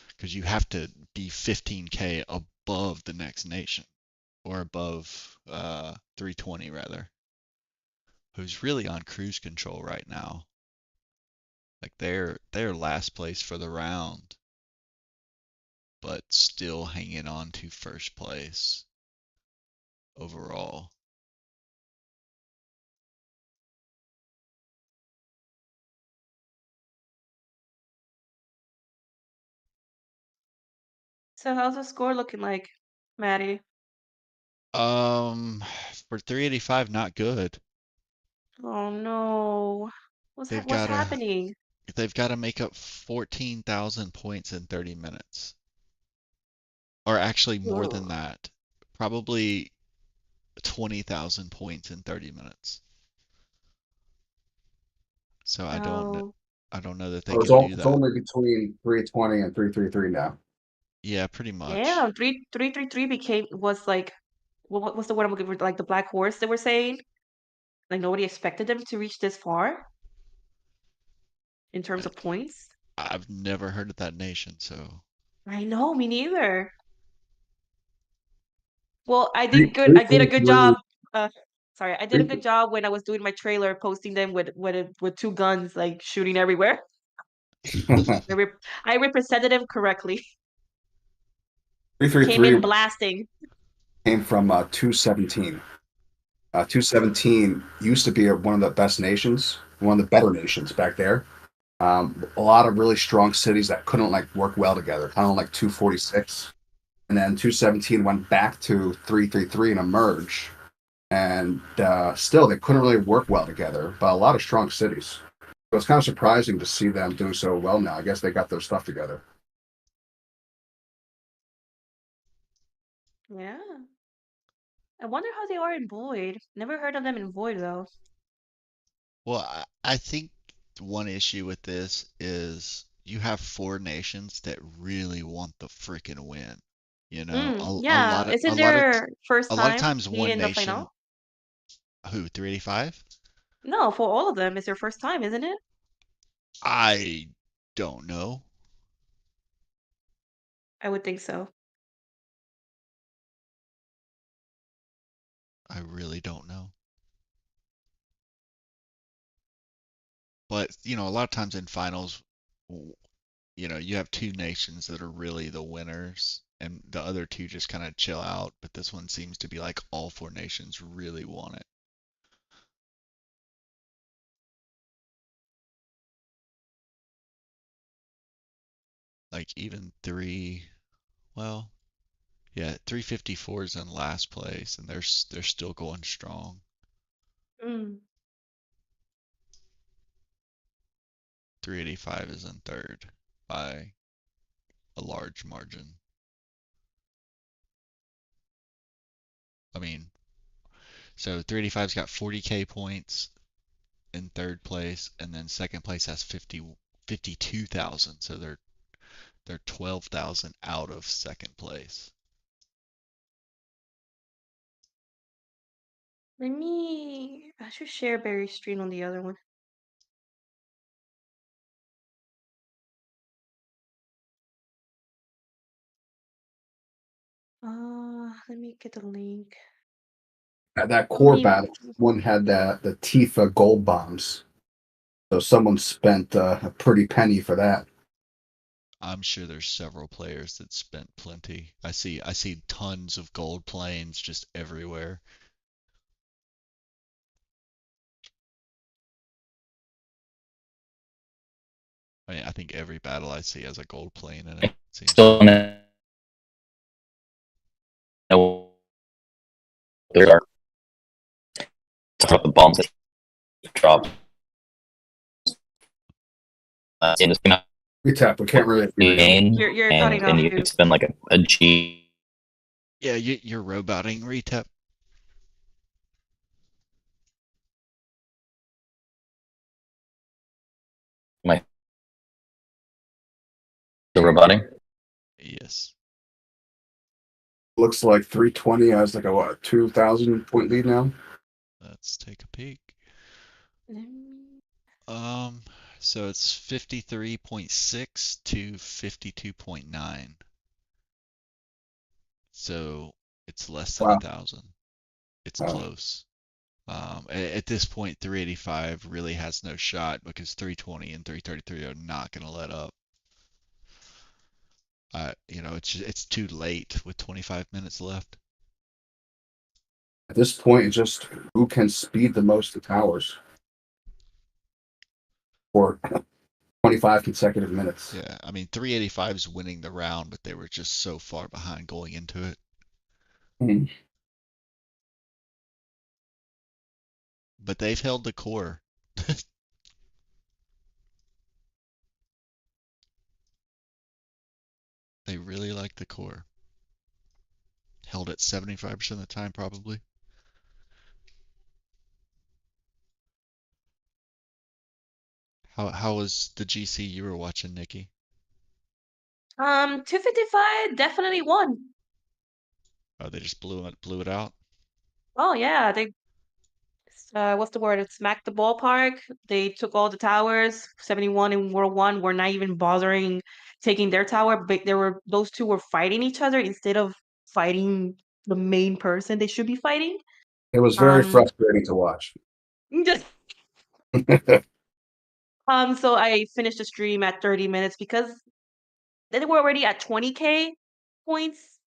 Because you have to be 15K above the next nation or above 320 rather, who's really on cruise control right now. Like they're last place for the round, but still hanging on to first place overall. So how's the score looking like, Maddie? Um, for 385, not good. Oh no. They've What's gotta happening? they've gotta make up 14,000 points in 30 minutes, or actually more than Ugh. that, probably 20,000 points in 30 minutes. So No. I don't know that they So can do it's that. only between 320 and 333 now. Yeah, pretty much. Damn, 333 was like what was the word I'm looking for? Like the black horse they were saying? Like nobody expected them to reach this far in terms I, of points. I've never heard of that nation, so I know, me neither. Well, I did good. I did a good 333. job. Uh, sorry, I did a good job when I was doing my trailer, posting them with two guns, like shooting everywhere. I, rep I represented them correctly. Came 333 in blasting. came from 217. 217 used to be one of the best nations, one of the better nations back there. A lot of really strong cities that couldn't like work well together, kind of like 246. And then 217 went back to 333 in a merge. And still, they couldn't really work well together, but a lot of strong cities. So it's kind of surprising to see them doing so well now. I guess they got their stuff together. Yeah. I wonder how they are in Void. Never heard of them in Void though. well, I think one issue with this is you have four nations that really want the freaking win. You know, Yeah. Is it their first a lot of time times being one in the nation, final? who, 385? No, for all of them, it's their first time, isn't it? I don't know. I would think so. I really don't know. But, you know, a lot of times in finals, you know, you have two nations that are really the winners and the other two just kind of chill out, but this one seems to be like all four nations really want it. Like even well, yeah, 354 is in last place and they're still going strong. Mm. 385 is in third by a large margin. I mean, so 385's got 40K points in third place, and then second place has 52,000. So they're 12,000 out of second place. I should share Barry's stream on the other one. Let me get the link. At that I core mean, battle, one had the Tifa gold bombs. So someone spent a pretty penny for that. I'm sure there's several players that spent plenty. I see tons of gold planes just everywhere. I mean, I think every battle I see has a gold plane in it. Seems Still like. don't know there are the bombs that drop. In this Retap, we can't really hear you. game, you're cutting off and you too. could spend like a G. Yeah, you're roboting, Retep. My the roboting. Yes. Looks like 320 has like a what 2,000 point lead now. Let's take a peek. Mm, Um, so it's 53.6 to 52.9. So it's less than a Wow. thousand. It's Oh, close. At this point, 385 really has no shot because 320 and 333 are not going to let up. It's too late with 25 minutes left. at this point, it's just who can speed the most to towers for 25 consecutive minutes. Yeah, I mean 385 is winning the round, but they were just so far behind going into it. Mhm. But they've held the core. They really like the core. Held it 75% of the time probably. How was the GC you were watching, Nikki? 255 definitely won. Oh, they just blew it out. Oh yeah, they what's the word? It smacked the ballpark. They took all the towers. 71 and World One were not even bothering taking their tower, but those two were fighting each other instead of fighting the main person they should be fighting. It was very Um, frustrating to watch. just so I finished the stream at 30 minutes because they were already at 20K points,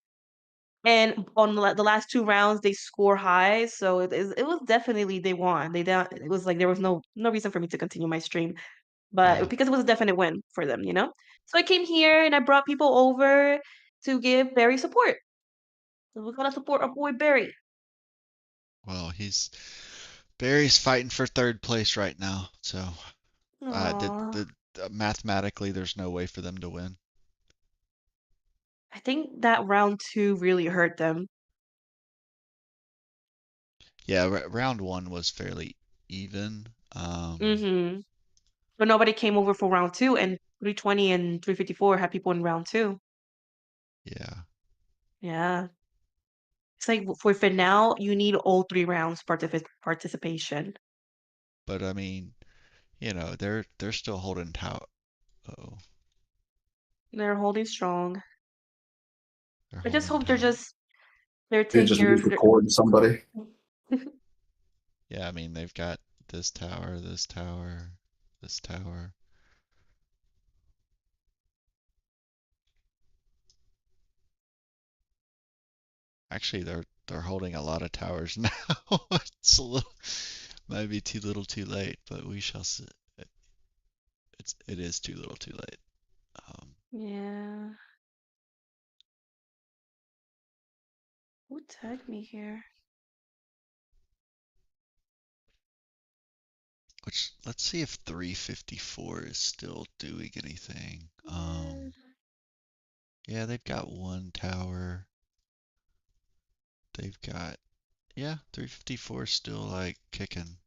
and on the last two rounds they score high, so it was definitely they won. It was like there was no reason for me to continue my stream, but Yeah. because it was a definite win for them, you know. So I came here and I brought people over to give Barry support. So we're gonna support our boy Barry. Well, Barry's fighting for third place right now. So, Aww. mathematically, there's no way for them to win. I think that round two really hurt them. Yeah, round one was fairly even. Mm-hmm. But nobody came over for round two, and 320 and 354 had people in round two. Yeah, Yeah. It's like for now, you need all three rounds participation. but I mean, they're still holding tower. Oh, They're holding strong. they're I just holding hope they're tower. just they're They taking just care lose of the their cord to somebody. Yeah, I mean they've got this tower, this tower, this tower. Actually, they're holding a lot of towers now. It's a little, might be too little, too late, but we shall see. It is too little, too late. Yeah. Who tagged me here? Which let's see if 354 is still doing anything. Yeah. Yeah, they've got one tower. They've got Yeah, 354 is still like kicking.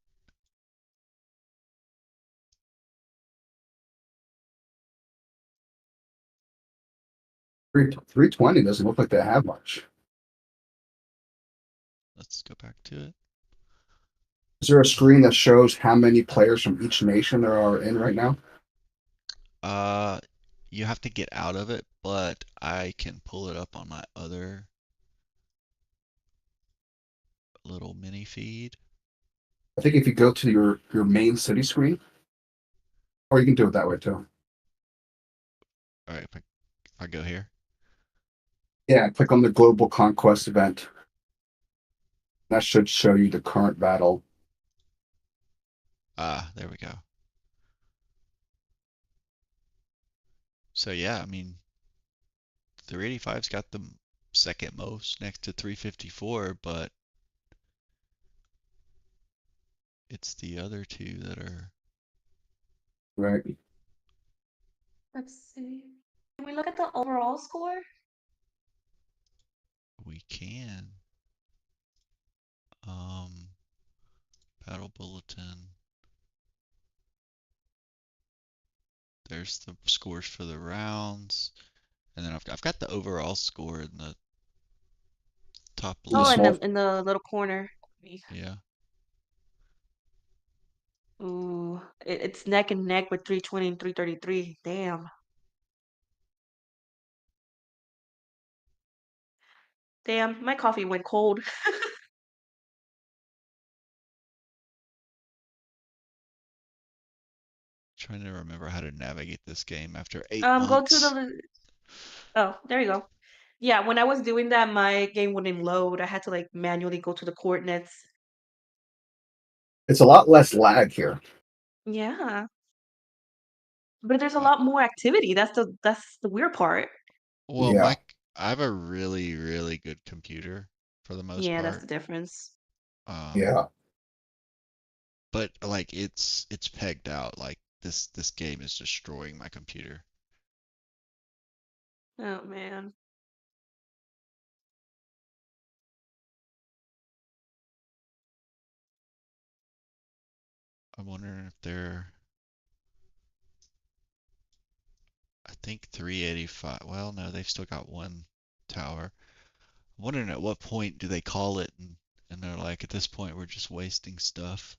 320 doesn't look like they have much. Let's go back to it. Is there a screen that shows how many players from each nation there are in right now? Uh, you have to get out of it, but I can pull it up on my other little mini feed. I think if you go to your main city screen, or you can do it that way too. All right, if I go here. Yeah, click on the Global Conquest event. That should show you the current battle. Ah, there we go. So yeah, I mean, 385's got the second most next to 354, but it's the other two that are. Right. Let's see. Can we look at the overall score? We can. Um, Battle Bulletin. There's the scores for the rounds, and then I've got the overall score in the top In the Oh, left. small. in the little corner. Yeah. Ooh, it's neck and neck with 320 and 333. Damn. Damn, my coffee went cold. Trying to remember how to navigate this game after 8 Go to months. oh, there you go. Yeah, when I was doing that, my game wouldn't load. I had to like manually go to the coordinates. It's a lot less lag here. Yeah, but there's a Uh, lot more activity. That's the weird part. well, Yeah, I have a really, really good computer for the most Yeah, that's part. the difference. Um, yeah. but like it's pegged out. Like this game is destroying my computer. Oh man. I'm wondering if they're I think 385. Well, no, they've still got one tower. I'm wondering at what point do they call it and they're like, at this point we're just wasting stuff.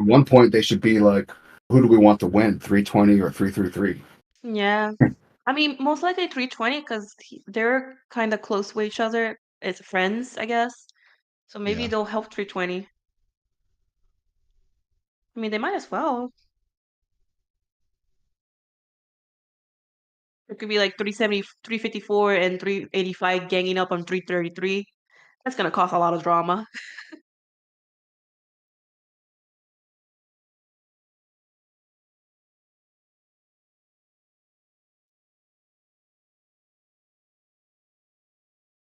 At one point, they should be like, who do we want to win, 320 or 333? Yeah. I mean, most likely 320 because they're kind of close with each other as friends, I guess. So maybe Yeah. they'll help 320. I mean, they might as well. It could be like 370, 354, and 385 ganging up on 333. That's gonna cause a lot of drama.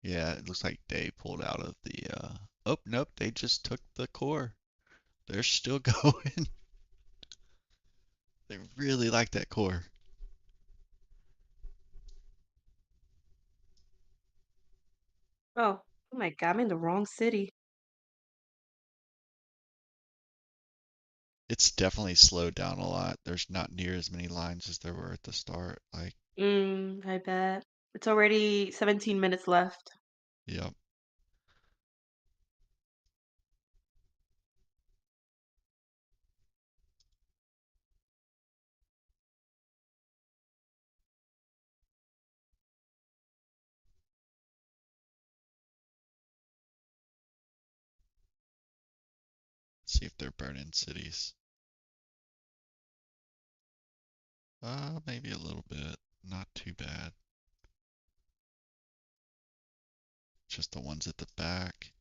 Yeah, it looks like they pulled out of the oh nope, they just took the core. They're still going. They really like that core. Oh, oh my God, I'm in the wrong city. It's definitely slowed down a lot. There's not near as many lines as there were at the start. Like, I bet. It's already 17 minutes left. yep. See if they're burning cities. Maybe a little bit. Not too bad. Just the ones at the back.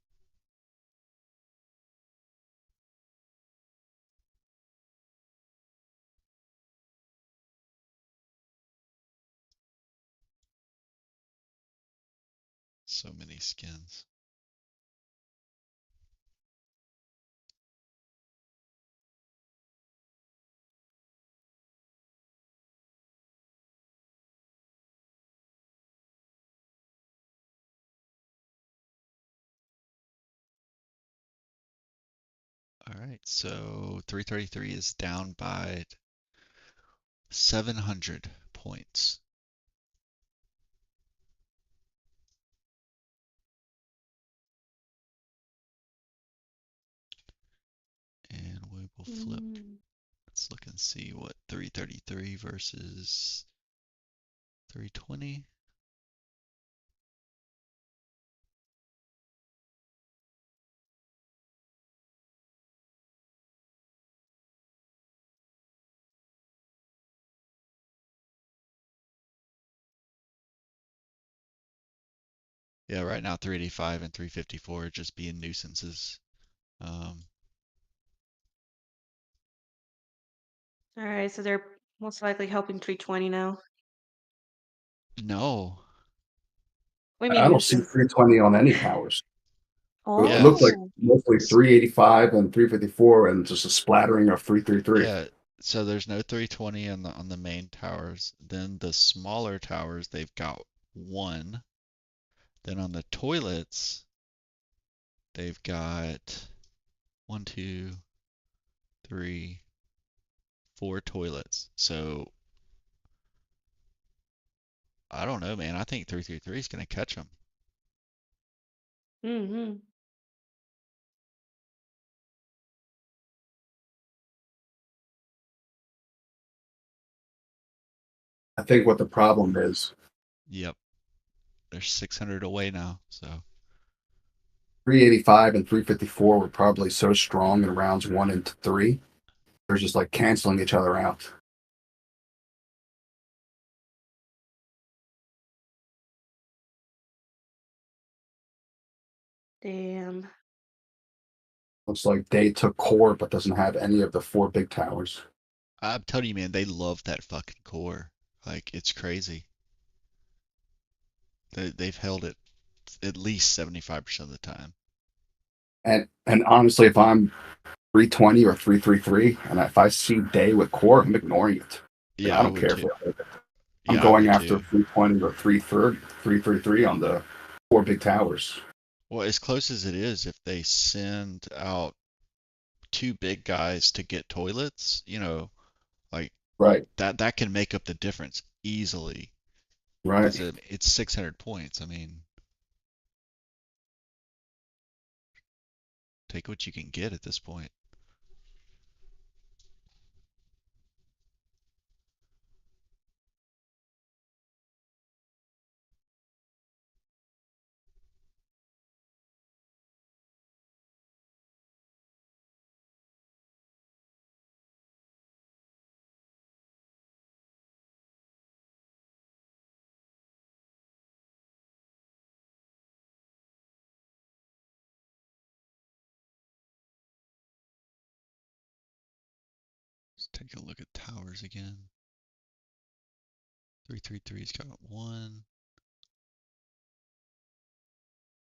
So many skins. All right, so 333 is down by 700 points. And we will flip. Mm. Let's look and see what 333 versus 320. Yeah, right now 385 and 354 are just being nuisances. Um, All right, so they're most likely helping 320 now. no. What do you I mean don't see nuisance? 320 on any towers. It Yeah, looked like Oh, mostly 385 and 354 and just a splattering of 333. yeah. So there's no 320 on the main towers. Then the smaller towers, they've got one. Then on the toilets, they've got one, two, three, four toilets. So I don't know, man. I think 333 is going to catch him. Mm-hmm. I think what the problem is, Yep. They're 600 away now. So 385 and 354 were probably so strong in rounds 1 and 3. They're just like canceling each other out. Damn. Looks like Day took core, but doesn't have any of the 4 big towers. I'm telling you, man, they love that fucking core. Like, it's crazy. They've held it at least 75% of the time. And honestly, if I'm 320 or 333, and if I see Day with core, I'm ignoring it. Like, Yeah, I I don't would care if too. I'm Yeah, I going would after too. 320 or 330, 333 on the 4 big towers. Well, as close as it is, if they send out two big guys to get toilets, like Right, that can make up the difference easily right. because it's 600 points. I mean, take what you can get at this point. Let's take a look at towers again. 333's got one.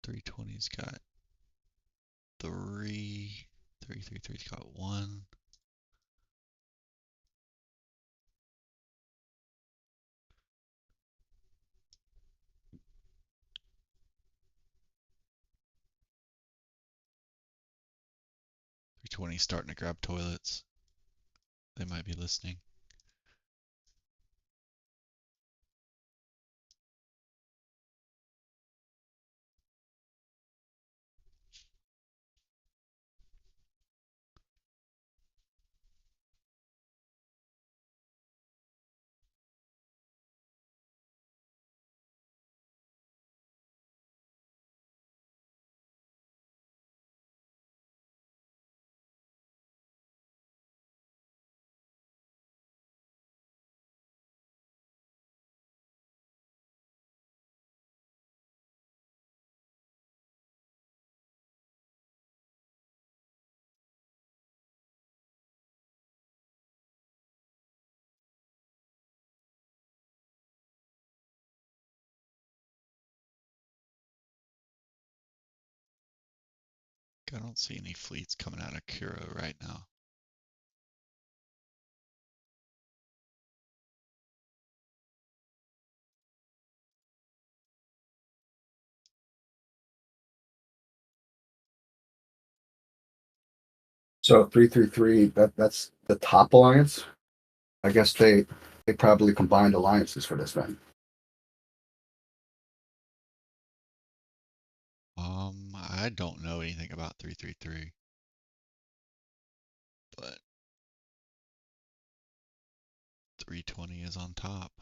320's got three. 333's got one. Three twenty's starting to grab toilets. They might be listening. I don't see any fleets coming out of Kuro right now. So 333, that's the top alliance. I guess they probably combined alliances for this then. I don't know anything about 333, but 320 is on top.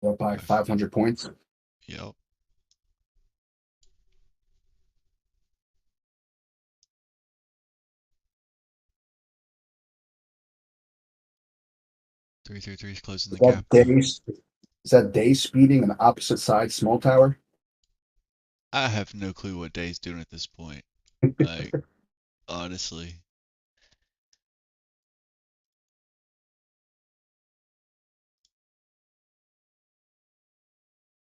Up by 500 points. Yep. Three three three is closing the Is that gap though. Day speeding an opposite side small tower? I have no clue what Day's doing at this point. Like, honestly.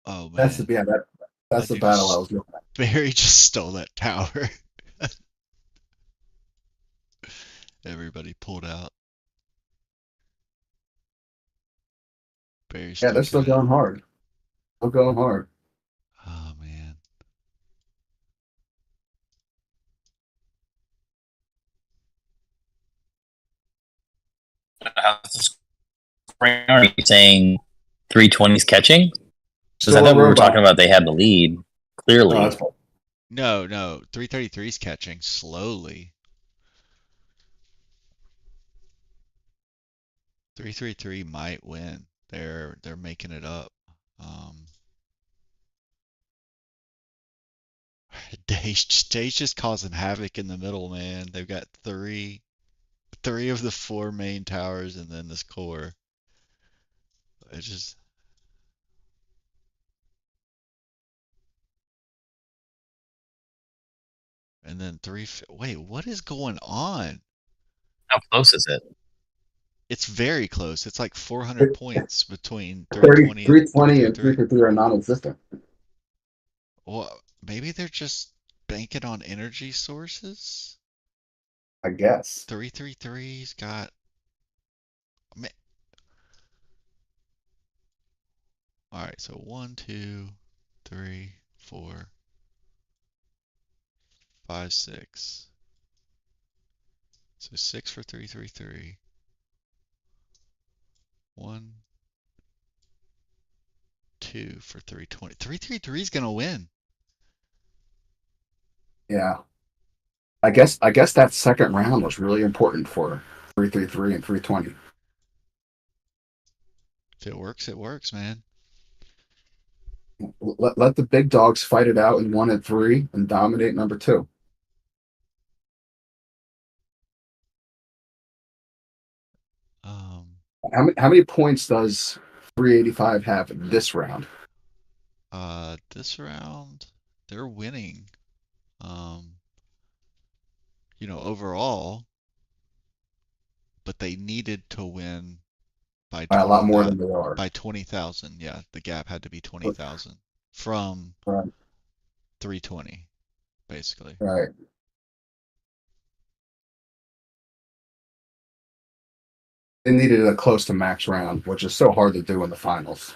Oh That's the man. yeah, that's That the dude battle I just was looking at. Barry just stole that tower. Everybody pulled out. Barry Yeah, still they're still got it. going hard. Still going hard. Oh man. How's the Are you saying 320's catching? Because I Still a thought we were talking robot. about they had the lead No, clearly. that's No, no, 333's catching slowly. 333 might win. They're making it up. Um, Day's just causing havoc in the middle, man. They've got three of the four main towers and then this core. It's just and then wait, what is going on? How close is it? It's very close. It's like 400 it. points between 30, 320 and 320 and 333. 353 are non-existent. Well, maybe they're just banking on energy sources. I guess. 333's got. ma- All right, so one, two, three, four, five, six. So six for 333. One, two for 320. 333's gonna win. Yeah. I guess that second round was really important for 333 and 320. If it works, man. Let the big dogs fight it out in 1 and 3 and dominate number 2. Um, How many points does 385 have in this round? this round they're winning. Um, overall, but they needed to win by By a lot 20 more that than they are. by 20,000. Yeah, the gap had to be 20,000 from Right. 320 basically. Right. They needed a close to max round, which is so hard to do in the finals.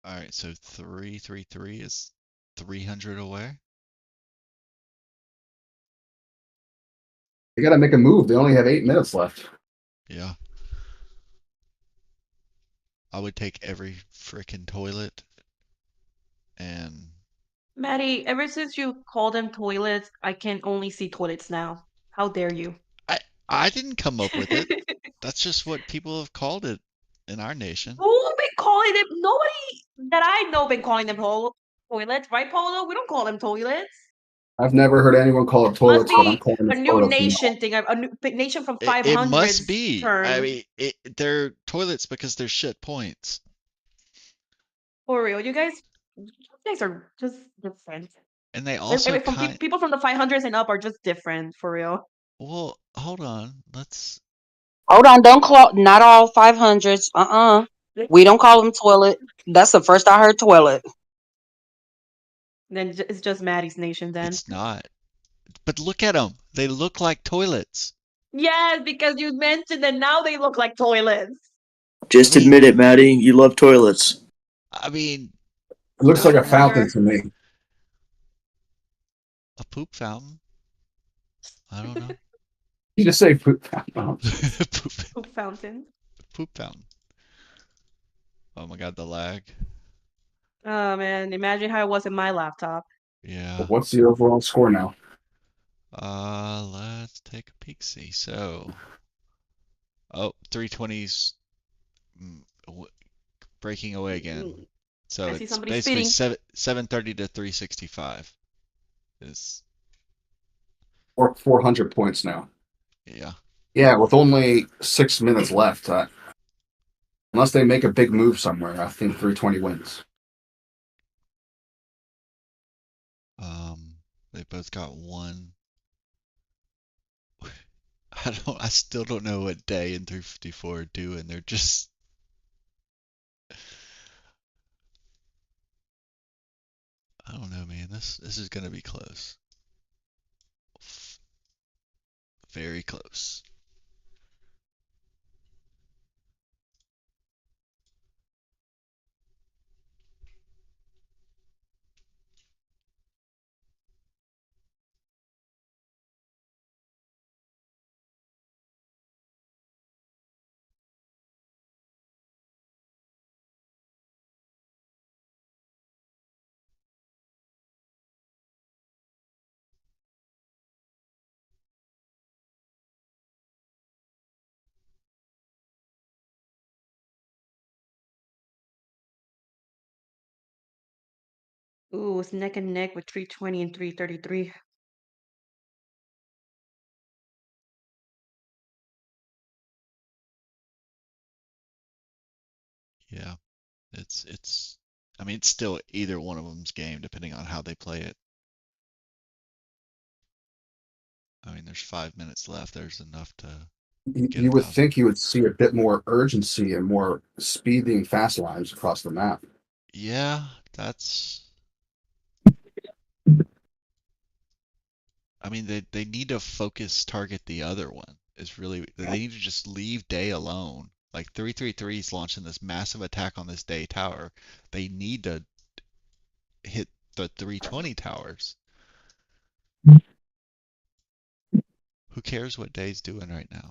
All right, so 333 is 300 away. They got to make a move. They only have 8 minutes left. Yeah. I would take every frickin' toilet and Maddie, ever since you called them toilets, I can only see toilets now. How dare you? I I didn't come up with it. Who That's just what people have called it in our nation. been calling them? Nobody that I know been calling them toilets, right, Polo? We don't call them toilets. I've never heard anyone call it Must toilets, but I'm be calling a it new toilets now. nation thing, a new nation from It must 500's be. I turn. mean, they're toilets because they're shit points. For real, you guys are just different. And they also People from the 500s and up are just different, for real. well, hold on. Let's Hold on, don't call not all 500s. We don't call them toilet. That's the first I heard toilet. Then it's just Maddie's nation then. It's not. But look at them. They look like toilets. Yes, because you mentioned that now they look like toilets. Just We admit it, Maddie. You love toilets. I mean, It looks like Not a fountain here. to me. a poop fountain. I don't know. You just say poop fountain. poop Poop fountain. poop fountain. Oh my god, the lag. Oh man, imagine how it was in my laptop. Yeah. What's the overall score now? Let's take a peek. See. So, 320's breaking away again. So I see it's somebody basically spitting. 730 to 365 is Or 400 points now. yeah. Yeah, with only 6 minutes left. Unless they make a big move somewhere, I think 320 wins. They both got one. I still don't know what Day and 354 are doing. They're just I don't know, man. This is gonna be close. Very close. Ooh, it's neck and neck with 320 and 333. Yeah, I mean, it's still either one of them's game, depending on how they play it. I mean, there's 5 minutes left. There's enough to get You would 1,000. think you would see a bit more urgency and more speeding fast lines across the map. Yeah, that's. I mean, they need to focus target the other one. Is really they need to just leave Day alone. Like 333 is launching this massive attack on this Day tower. They need to hit the 320 towers. Who cares what Day's doing right now?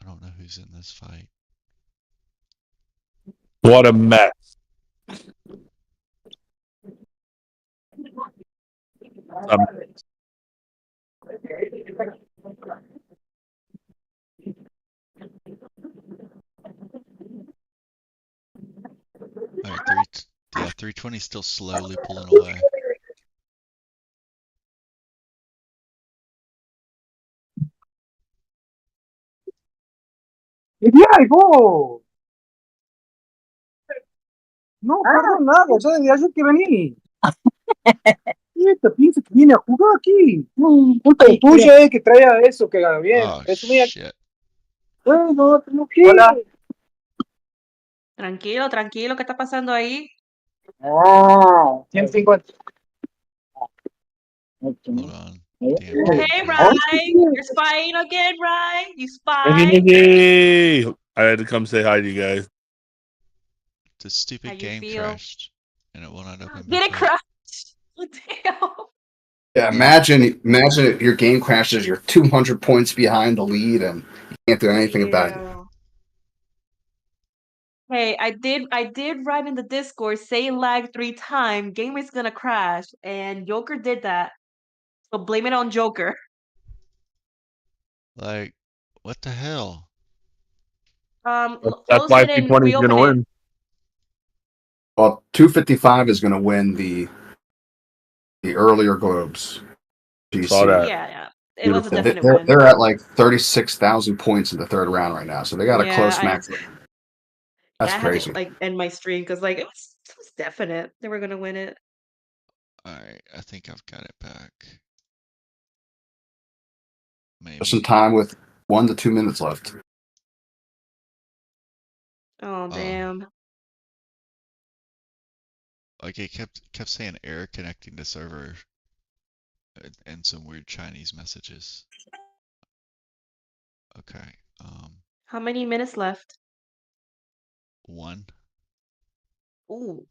I don't know who's in this fight. What a mess. All right, 320 still slowly pulling away. vos! No, perdón, nada, yo desde ayer que vení. Y esta piensa que viene a jugar aquí. Culpa tuya es que traiga eso, que haga bien. Oh Eso mía. shit. Bueno, tengo que. Hola. Tranquilo, tranquilo, ¿qué está pasando ahí? Ah, 150. Hold on. Damn, Hey, damn. Rye, you're spying again, Rye. You spy. Hey, I had to come say hi to you guys. The How stupid you game feel? crashed, and it will not open Did back it up. crash? Damn. Yeah, imagine if your game crashes, you're 200 points behind the lead, and you can't do anything about it. Yeah. Hey, I did write in the Discord, say lag 3 times, game is gonna crash, and Joker did that. So blame it on Joker. Like, what the hell? That's Close why it and 320 is reopen gonna it. win. Well, 255 is going to win the earlier globes. Saw GC. that. Yeah. It was a Beautiful. definite win. They're at like 36,000 points in the third round right now, so they got a Yeah, close match. That's I had to crazy. end my stream because it was definite they were gonna win it. Alright, I think I've got it back. There's some Maybe. time with 1 to 2 minutes left. Oh damn. Like it kept saying error connecting to server and some weird Chinese messages. Okay. How many minutes left? 1. Ooh.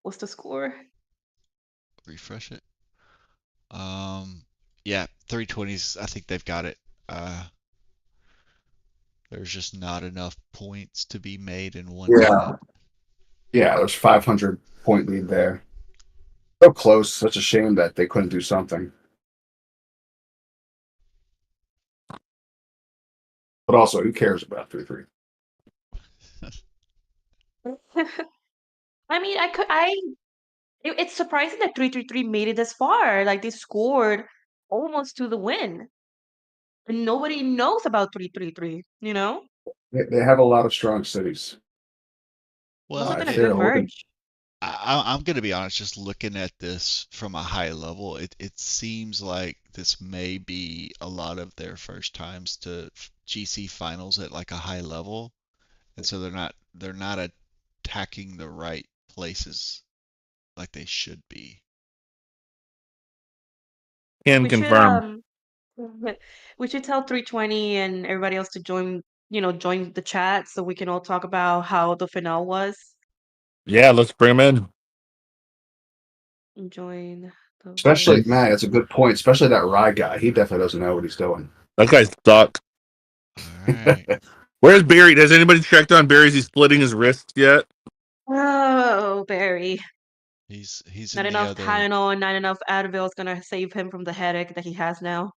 What's the score? Refresh it. Yeah, 320s. I think they've got it. There's just not enough points to be made in 1 minute. Yeah, there's 500 point lead there. So close. Such a shame that they couldn't do something. But also, who cares about 3-3? I mean, it's surprising that 333 made it this far. Like they scored almost to the win. And nobody knows about 333, you know? They have a lot of strong cities. Must have Well, been a good merge. I'm gonna be honest, just looking at this from a high level, it seems like this may be a lot of their first times to GC finals at like a high level, and so they're not attacking the right places like they should be. Can We should confirm. we should tell 320 and everybody else to join the chat so we can all talk about how the finale was. Yeah, let's bring him And join the Especially, voice. man, that's a good point. Especially that Rye guy. He definitely doesn't know what he's doing. in. That guy sucks. Alright. Where's Barry? Has anybody checked on Barry? Is he splitting his wrists yet? Oh, Barry. He's Not in the enough other. Tylenol, not enough Advil is gonna save him from the headache that he has now.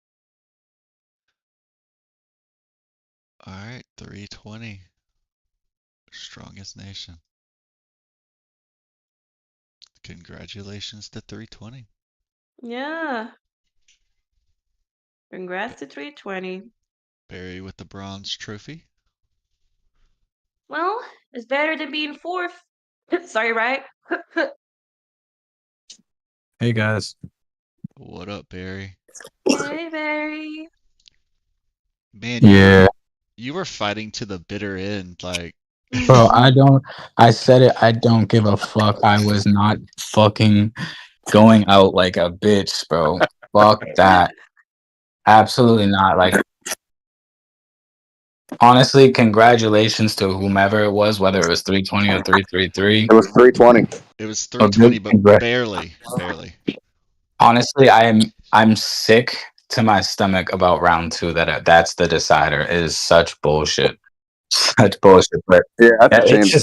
Alright, 320. Strongest nation. Congratulations to 320. Yeah. Congrats to 320. Barry with the bronze trophy. Well, it's better than being fourth. Sorry, right? Hey guys. What up, Barry? Hey, Barry. Man, Yeah, you were fighting to the bitter end, like bro. I said it. I don't give a fuck. I was not fucking going out like a bitch, bro. Fuck that. Absolutely not. Like, honestly, congratulations to whomever it was, whether it was 320 or 333. It was 320. it was A 320, good but congrats. barely. Honestly, I'm sick to my stomach about round two. That's the decider. It is such bullshit. Such bullshit. But Yeah, that's a it's shame.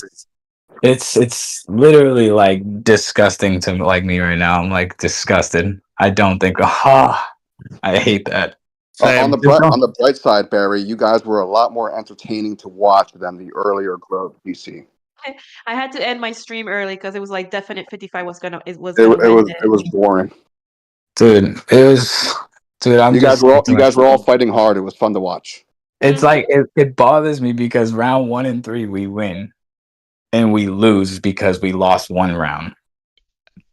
just it's literally like disgusting to like me right now. I'm like disgusted. I don't think. I hate that. On Same. the bright side, Barry, you guys were a lot more entertaining to watch than the earlier growth PC. I had to end my stream early because it was like definite 55 was gonna It, win it was boring. Dude, it was. Dude, I'm You guys just. were you guys were all fighting hard. It was fun to watch. It's like it bothers me because round 1 and 3 we win, and we lose because we lost one round.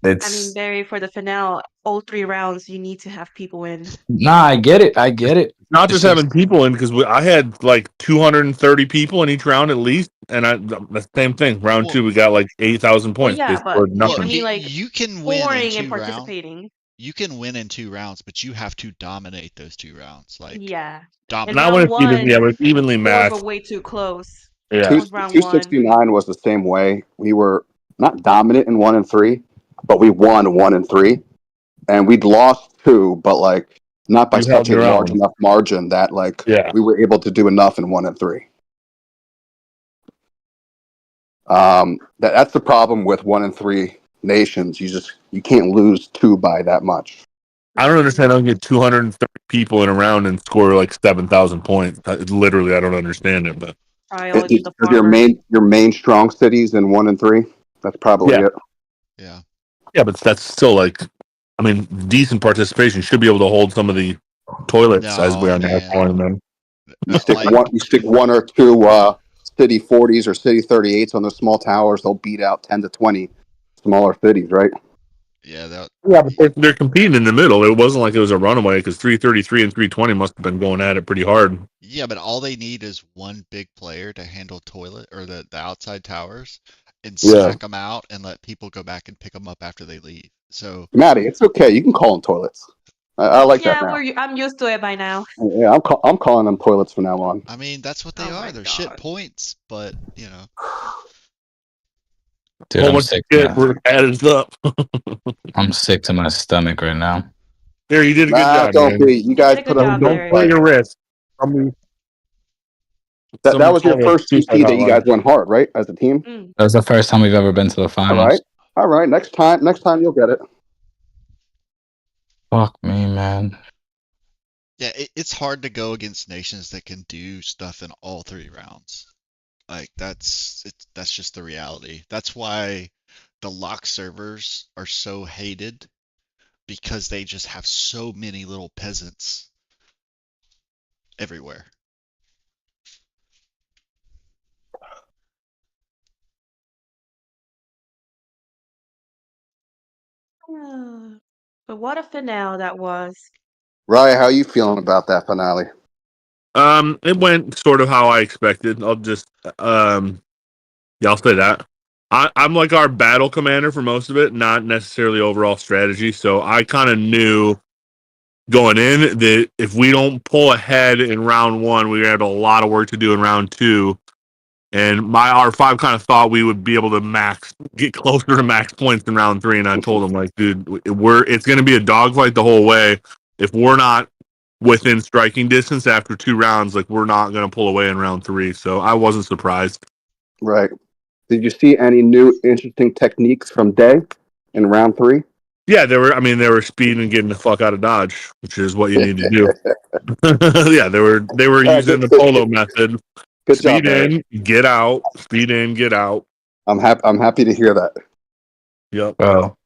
I mean, It's Barry, for the finale, all 3 rounds, you need to have people in. nah. I get it. I get it. Not It's just having people in, because I had like 230 people in each round at least, and the same thing. Round two, we got like 8,000 Well, points. yeah, They but scored I nothing. mean, like, you can win in scoring and 2 rounds. participating. You can win in 2 rounds, but you have to dominate those 2 rounds. Like Yeah. And dominate. Not when round it's even, 1, yeah, but it's evenly scores were matched. way too close. Yeah. That was round 1. 269 was the same way. We were not dominant in 1 and 3, but we won 1 and 3, and we'd lost 2, but like not by You held such a your large own. enough margin that like Yeah. we were able to do enough in 1 and 3. That's the problem with 1 and 3 nations. You can't lose 2 by that much. I don't understand. I don't get 230 people in a round and score like 7,000 points. Literally, I don't understand it. But Probably the Your farmers. main strong cities in 1 and 3. That's probably yeah, it. yeah, but that's still like, I mean, decent participation. Should be able to hold some of the toilets as we No, are now man. calling them. You stick Like one. You stick 1 or 2 city 40s or city 38s on those small towers. They'll beat out 10 to 20 smaller cities, right? yeah, But they're competing in the middle. It wasn't like it was a runaway because 333 and 320 must have been going at it pretty hard. yeah, but all they need is one big player to handle toilet or the outside towers and Yeah. smack them out and let people go back and pick them up after they leave. So Maddie, it's okay. You can call them toilets. I like that now. I'm used to it by now. Yeah, I'm calling them toilets from now on. I mean, that's what they are. They're shit points, but you know. Dude, Whole I'm bunch of sick. shit were added up. I'm sick to my stomach right now. There, you did a good job, don't man. be. You guys did a put good up. job, Don't Barry. play your wrist. That was your first GP that you guys went hard, right? As a team. That was the first time we've ever been to the All finals. right. All right. Next time you'll get it. Fuck me, man. Yeah, it's hard to go against nations that can do stuff in all 3 rounds. Like that's just the reality. That's why the lock servers are so hated because they just have so many little peasants everywhere. But what a finale that was. Ryan, how are you feeling about that finale? It went sort of how I expected. I'll just yeah, I'll say that. I'm like our battle commander for most of it, not necessarily overall strategy. So I kind of knew going in that if we don't pull ahead in round 1, we have a lot of work to do in round 2. And my R5 kind of thought we would be able to get closer to max points in round 3. And I told him, like, dude, it's going to be a dogfight the whole way. If we're not within striking distance after 2 rounds, like, we're not going to pull away in round 3. So I wasn't surprised. Right. Did you see any new interesting techniques from Day in round 3? Yeah, they were speeding and getting the fuck out of Dodge, which is what you need to do. Yeah, they were using the polo method. Good Speed job, Barry. in, get out. Speed in, get out. I'm happy to hear that. Yep. Bro,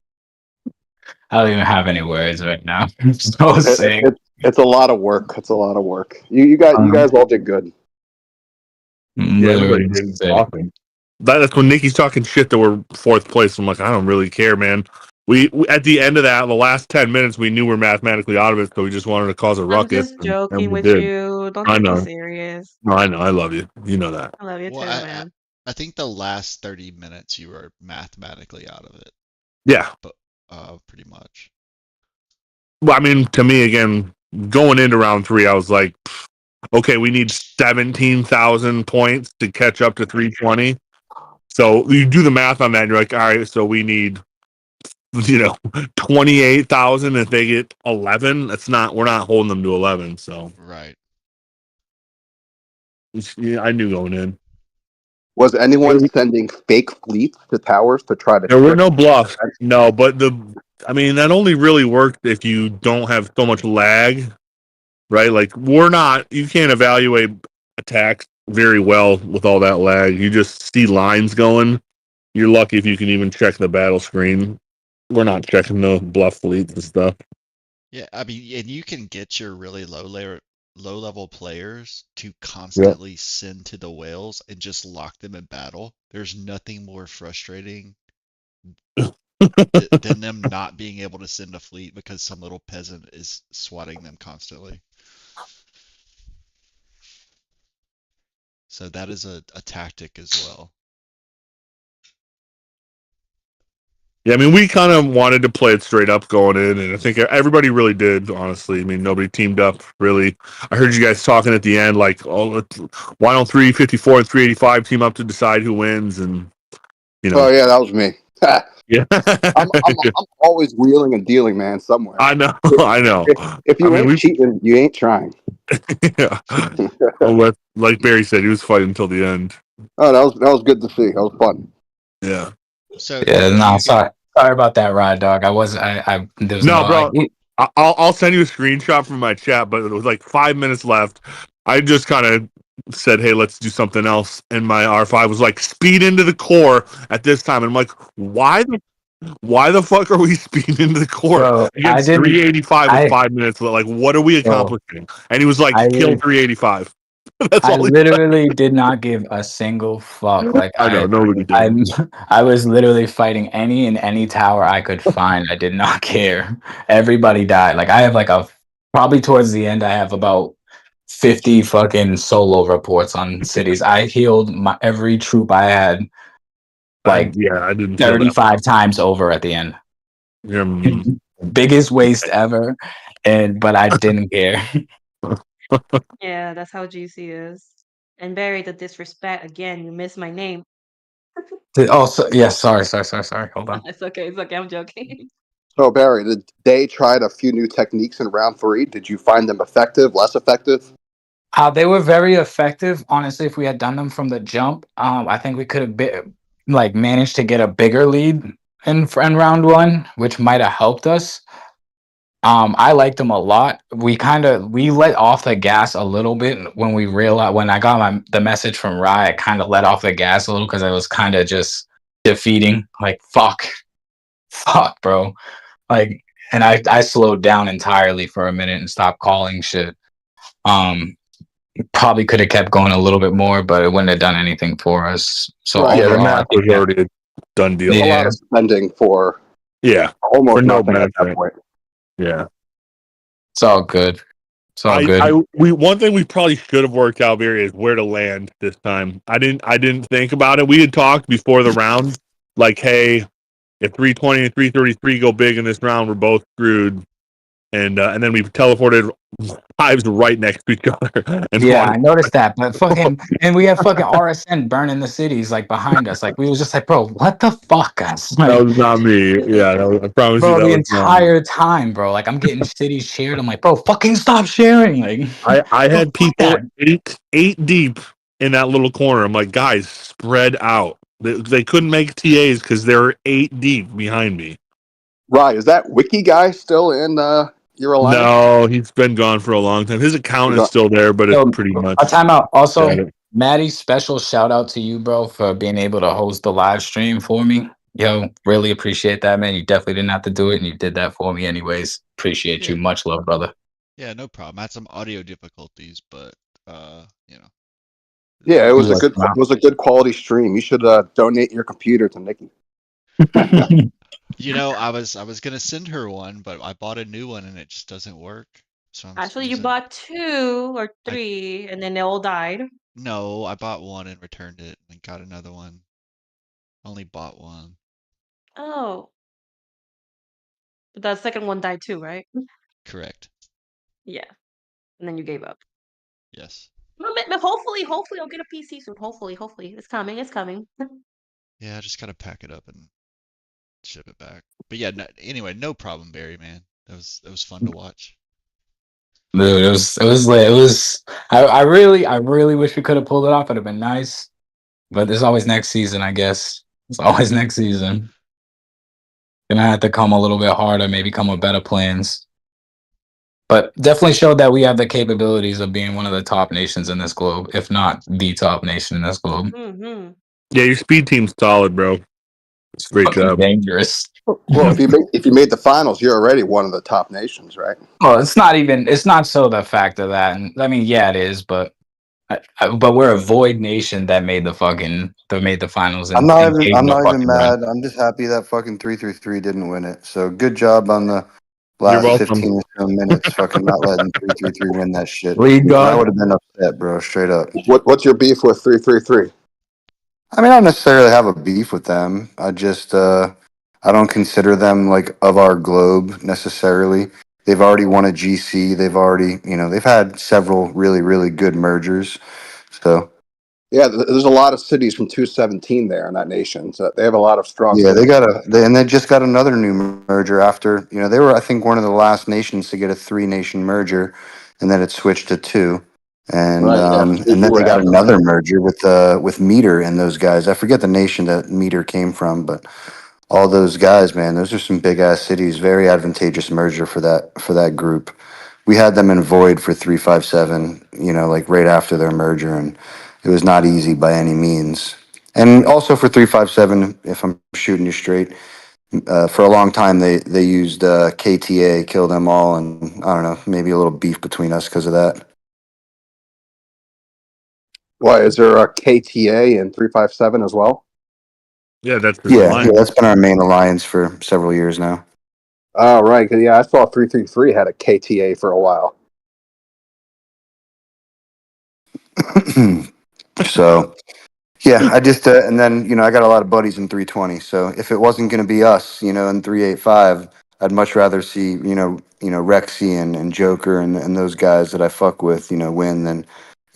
I don't even have any words right now. I'm so sick. It's a lot of work. It's a lot of work. You guys all did good. I'm Yeah, everybody literally did sick. awesome. That's when Nikki's talking shit that we're fourth place. I'm like, I don't really care, man. We at the end of that, the last 10 minutes, we knew we're mathematically out of it, so we just wanted to cause a I'm ruckus, just and joking we with did. you. Don't I take me know. serious. No, I know. I love you. You know that. I love you Well, too, man. I think the last 30 minutes you were mathematically out of it, Yeah. but pretty much. Well, I mean, to me, again, going into round 3, I was like, okay, we need 17,000 points to catch up to 320. So you do the math on that, and you're like, all right, so we need 28,000. If they get 11, we're not holding them to 11. So Right. yeah, I knew going in. Was anyone sending fake fleets to towers to try to? There were no bluffs. No, but that only really worked if you don't have so much lag, right? Like you can't evaluate attacks very well with all that lag. You just see lines going. You're lucky if you can even check the battle screen. We're not checking the bluff fleets and stuff. Yeah, I mean, and you can get your really low level players to Yeah. constantly send to the whales and just lock them in battle. There's nothing more frustrating than them not being able to send a fleet because some little peasant is swatting them constantly. So that is a tactic as well. Yeah, I mean, we kind of wanted to play it straight up going in, and I think everybody really did, honestly. I mean, nobody teamed up, really. I heard you guys talking at the end, like, why don't 354 and 385 team up to decide who wins? And, Oh, yeah, that was me. Yeah. I'm always wheeling and dealing, man, somewhere. I know, I know. If you ain't cheating, you ain't trying. Yeah. Well, like Barry said, he was fighting until the end. Oh, that was good to see. That was fun. Yeah. So Yeah, no, sorry about that, Rod Dog. There's No, no bro. I'll send you a screenshot from my chat, but it was like 5 minutes left. I just kind of said, "Hey, let's do something else." And my R5 was like, "Speed into the core at this time." And I'm like, "Why the fuck are we speeding into the core Bro, against 385 with 5 minutes? Like, what are we accomplishing?" And he was like, "Kill 385." That's I all he literally did not give a single fuck. Like I know, nobody did. I was literally fighting any tower I could find. I did not care. Everybody died. Like I have probably towards the end I have about 50 fucking solo reports on cities. I healed every troop I had like I didn't feel that 35 times over at the end. Biggest waste ever, but I didn't care. Yeah, that's how GC is. And Barry, the disrespect again. You missed my name. Sorry. Hold on. It's okay. It's okay. I'm joking. So, Barry, they tried a few new techniques in round 3. Did you find them effective, less effective? They were very effective. Honestly, if we had done them from the jump, I think we could have managed to get a bigger lead in round 1, which might have helped us. I liked them a lot. We let off the gas a little bit when we realized when I got the message from Rye. I kind of let off the gas a little because I was kind of just defeating. Like fuck, bro. Like, and I slowed down entirely for a minute and stopped calling shit. Probably could have kept going a little bit more, but it wouldn't have done anything for us. So Right. overall, the map was already a done deal. A lot of spending for almost for no nothing at that benefit. point. Yeah. It's all good. It's all good. One thing we probably should have worked out, Barry, is where to land this time. I didn't think about it. We had talked before the round, like, hey, if 320 and 333 go big in this round, we're both screwed. And then we teleported lives right next to each other. And I noticed that. But and we have fucking RSN burning the cities like behind us. Like we was just like, bro, what the fuck, guys? Like, that was not me. Yeah, I promise you bro, that the was not me. entire time, bro. Like I'm getting cities shared. I'm like, bro, fucking stop sharing. Like I had people eight deep in that little corner. I'm like, guys, spread out. They couldn't make TAs because they were 8 deep behind me. Right. Is that Wiki guy still in your alliance? No, he's been gone for a long time. His account is still there, but it's pretty much. A timeout. Also, Maddie, special shout out to you, bro, for being able to host the live stream for me. Yo, really appreciate that, man. You definitely didn't have to do it, and you did that for me anyways. Appreciate you. Yeah, Much love, brother. yeah, no problem. I had some audio difficulties, but you know, it is Yeah, what it it was a Like, is. good it was a good quality stream. You should donate your computer to Nikki. You know, I was gonna send her one, but I bought a new one and it just doesn't work. So I'm Actually, you using bought 2 or I 3, and then they all died. no, I bought one and returned it and got another one. Only bought one. Oh, but the second one died too, right? Correct. Yeah, and then you gave up. Yes. Well, hopefully I'll get a PC soon. Hopefully. It's coming, it's coming. Yeah, I just gotta pack it up and ship it back. But yeah, no, anyway, no problem, Barry, man. That was fun to watch. Dude, it was like it was. I really wish we could have pulled it off. It'd have been nice, but there's always next season, I guess. It's always next season. Gonna have to come a little bit harder, maybe come with better plans. But definitely showed that we have the capabilities of being one of the top nations in this globe, if not the top nation in this globe. Mm-hmm. Yeah, your speed team's solid, bro. It's Great fucking job. dangerous. Well, if you made the finals, you're already one of the top nations, right? Well, it's not so the fact of that. And I mean, yeah, it is, but but we're a void nation that made the finals and, gave I'm no not even fucking run. mad. I'm just happy that fucking 333 didn't win it. So good job on the You're last welcome. 15 or so minutes, fucking not letting 333 win that shit. Lead I God. would have been upset, bro, straight up. What's your beef with 333? I mean, I don't necessarily have a beef with them. I don't consider them like of our globe necessarily. They've already won a GC. They've already, they've had several really, really good mergers. So Yeah, there's a lot of cities from 217 there in that nation. So they have a lot of strong yeah, cities. and they just got another new merger after, they were, I think, one of the last nations to get a 3 nation merger, and then it switched to 2. And Right. Yeah. and then You they were got after that. another merger with Meter and those guys. I forget the nation that Meter came from, but all those guys, man, those are some big ass cities. Very advantageous merger for that group. We had them in void for 357, like right after their merger, and it was not easy by any means. And also for 357, if I'm shooting you straight, for a long time they used KTA, kill them all, and I don't know, maybe a little beef between us because of that. Why is there a KTA in 357 as well? Yeah, that's his Yeah, alliance. that's been our main alliance for several years now. Oh, right. 'Cause, yeah, I saw 333 had a KTA for a while. So yeah, I just and then I got a lot of buddies in 320. So if it wasn't going to be us, in 385, I'd much rather see Rexy and Joker and those guys that I fuck with win than